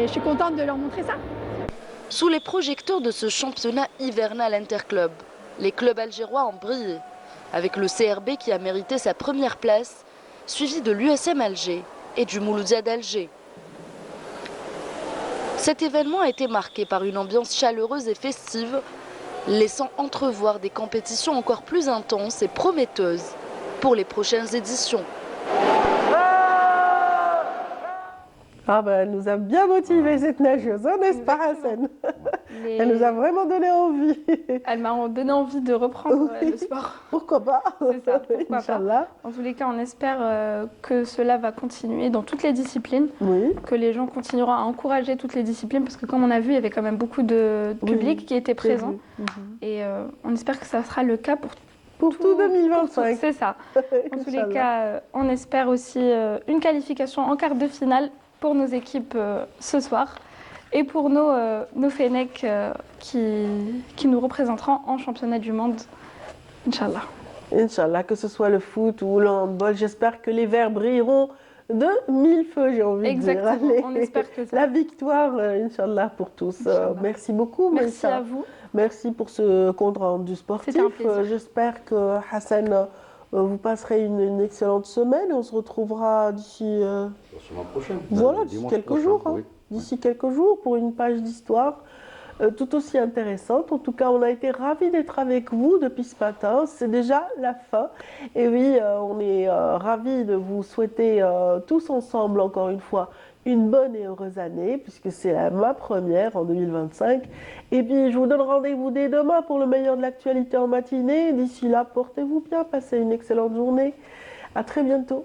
je suis contente de leur montrer ça. Sous les projecteurs de ce championnat hivernal interclub, les clubs algérois ont brillé, avec le CRB qui a mérité sa première place, suivi de l'USM Alger et du Mouloudia d'Alger. Cet événement a été marqué par une ambiance chaleureuse et festive, laissant entrevoir des compétitions encore plus intenses et prometteuses pour les prochaines éditions. Ah ben, elle nous a bien motivés, cette nageuse, hein, n'est-ce pas, Hassan? Elle nous a vraiment donné envie. Elle m'a donné envie de reprendre le sport. Pourquoi pas? C'est ça, pourquoi pas. En tous les cas, on espère que cela va continuer dans toutes les disciplines, que les gens continueront à encourager toutes les disciplines, parce que comme on a vu, il y avait quand même beaucoup de public qui était présent. Et on espère que ça sera le cas pour tout 2025. C'est ça. En tous les cas, on espère aussi une qualification en quart de finale pour nos équipes ce soir et pour nos Fennecs qui nous représenteront en championnat du monde, Inch'Allah. Inch'Allah, que ce soit le foot ou le handball, j'espère que les Verts brilleront de 1000 feux, j'ai envie de dire. Exactement, Allez, on espère que ça. La victoire, Inch'Allah, pour tous. Merci beaucoup, Merci à vous. Merci pour ce compte rendu sportif. J'espère que Hassan, vous passerez une excellente semaine et on se retrouvera d'ici voilà, d'ici quelques jours. Hein. D'ici quelques jours pour une page d'histoire tout aussi intéressante. En tout cas, on a été ravis d'être avec vous depuis ce matin. C'est déjà la fin. Et oui, on est ravis de vous souhaiter tous ensemble, encore une fois, une bonne et heureuse année, puisque c'est ma première en 2025. Et puis, je vous donne rendez-vous dès demain pour le meilleur de l'actualité en matinée. D'ici là, portez-vous bien, passez une excellente journée. À très bientôt.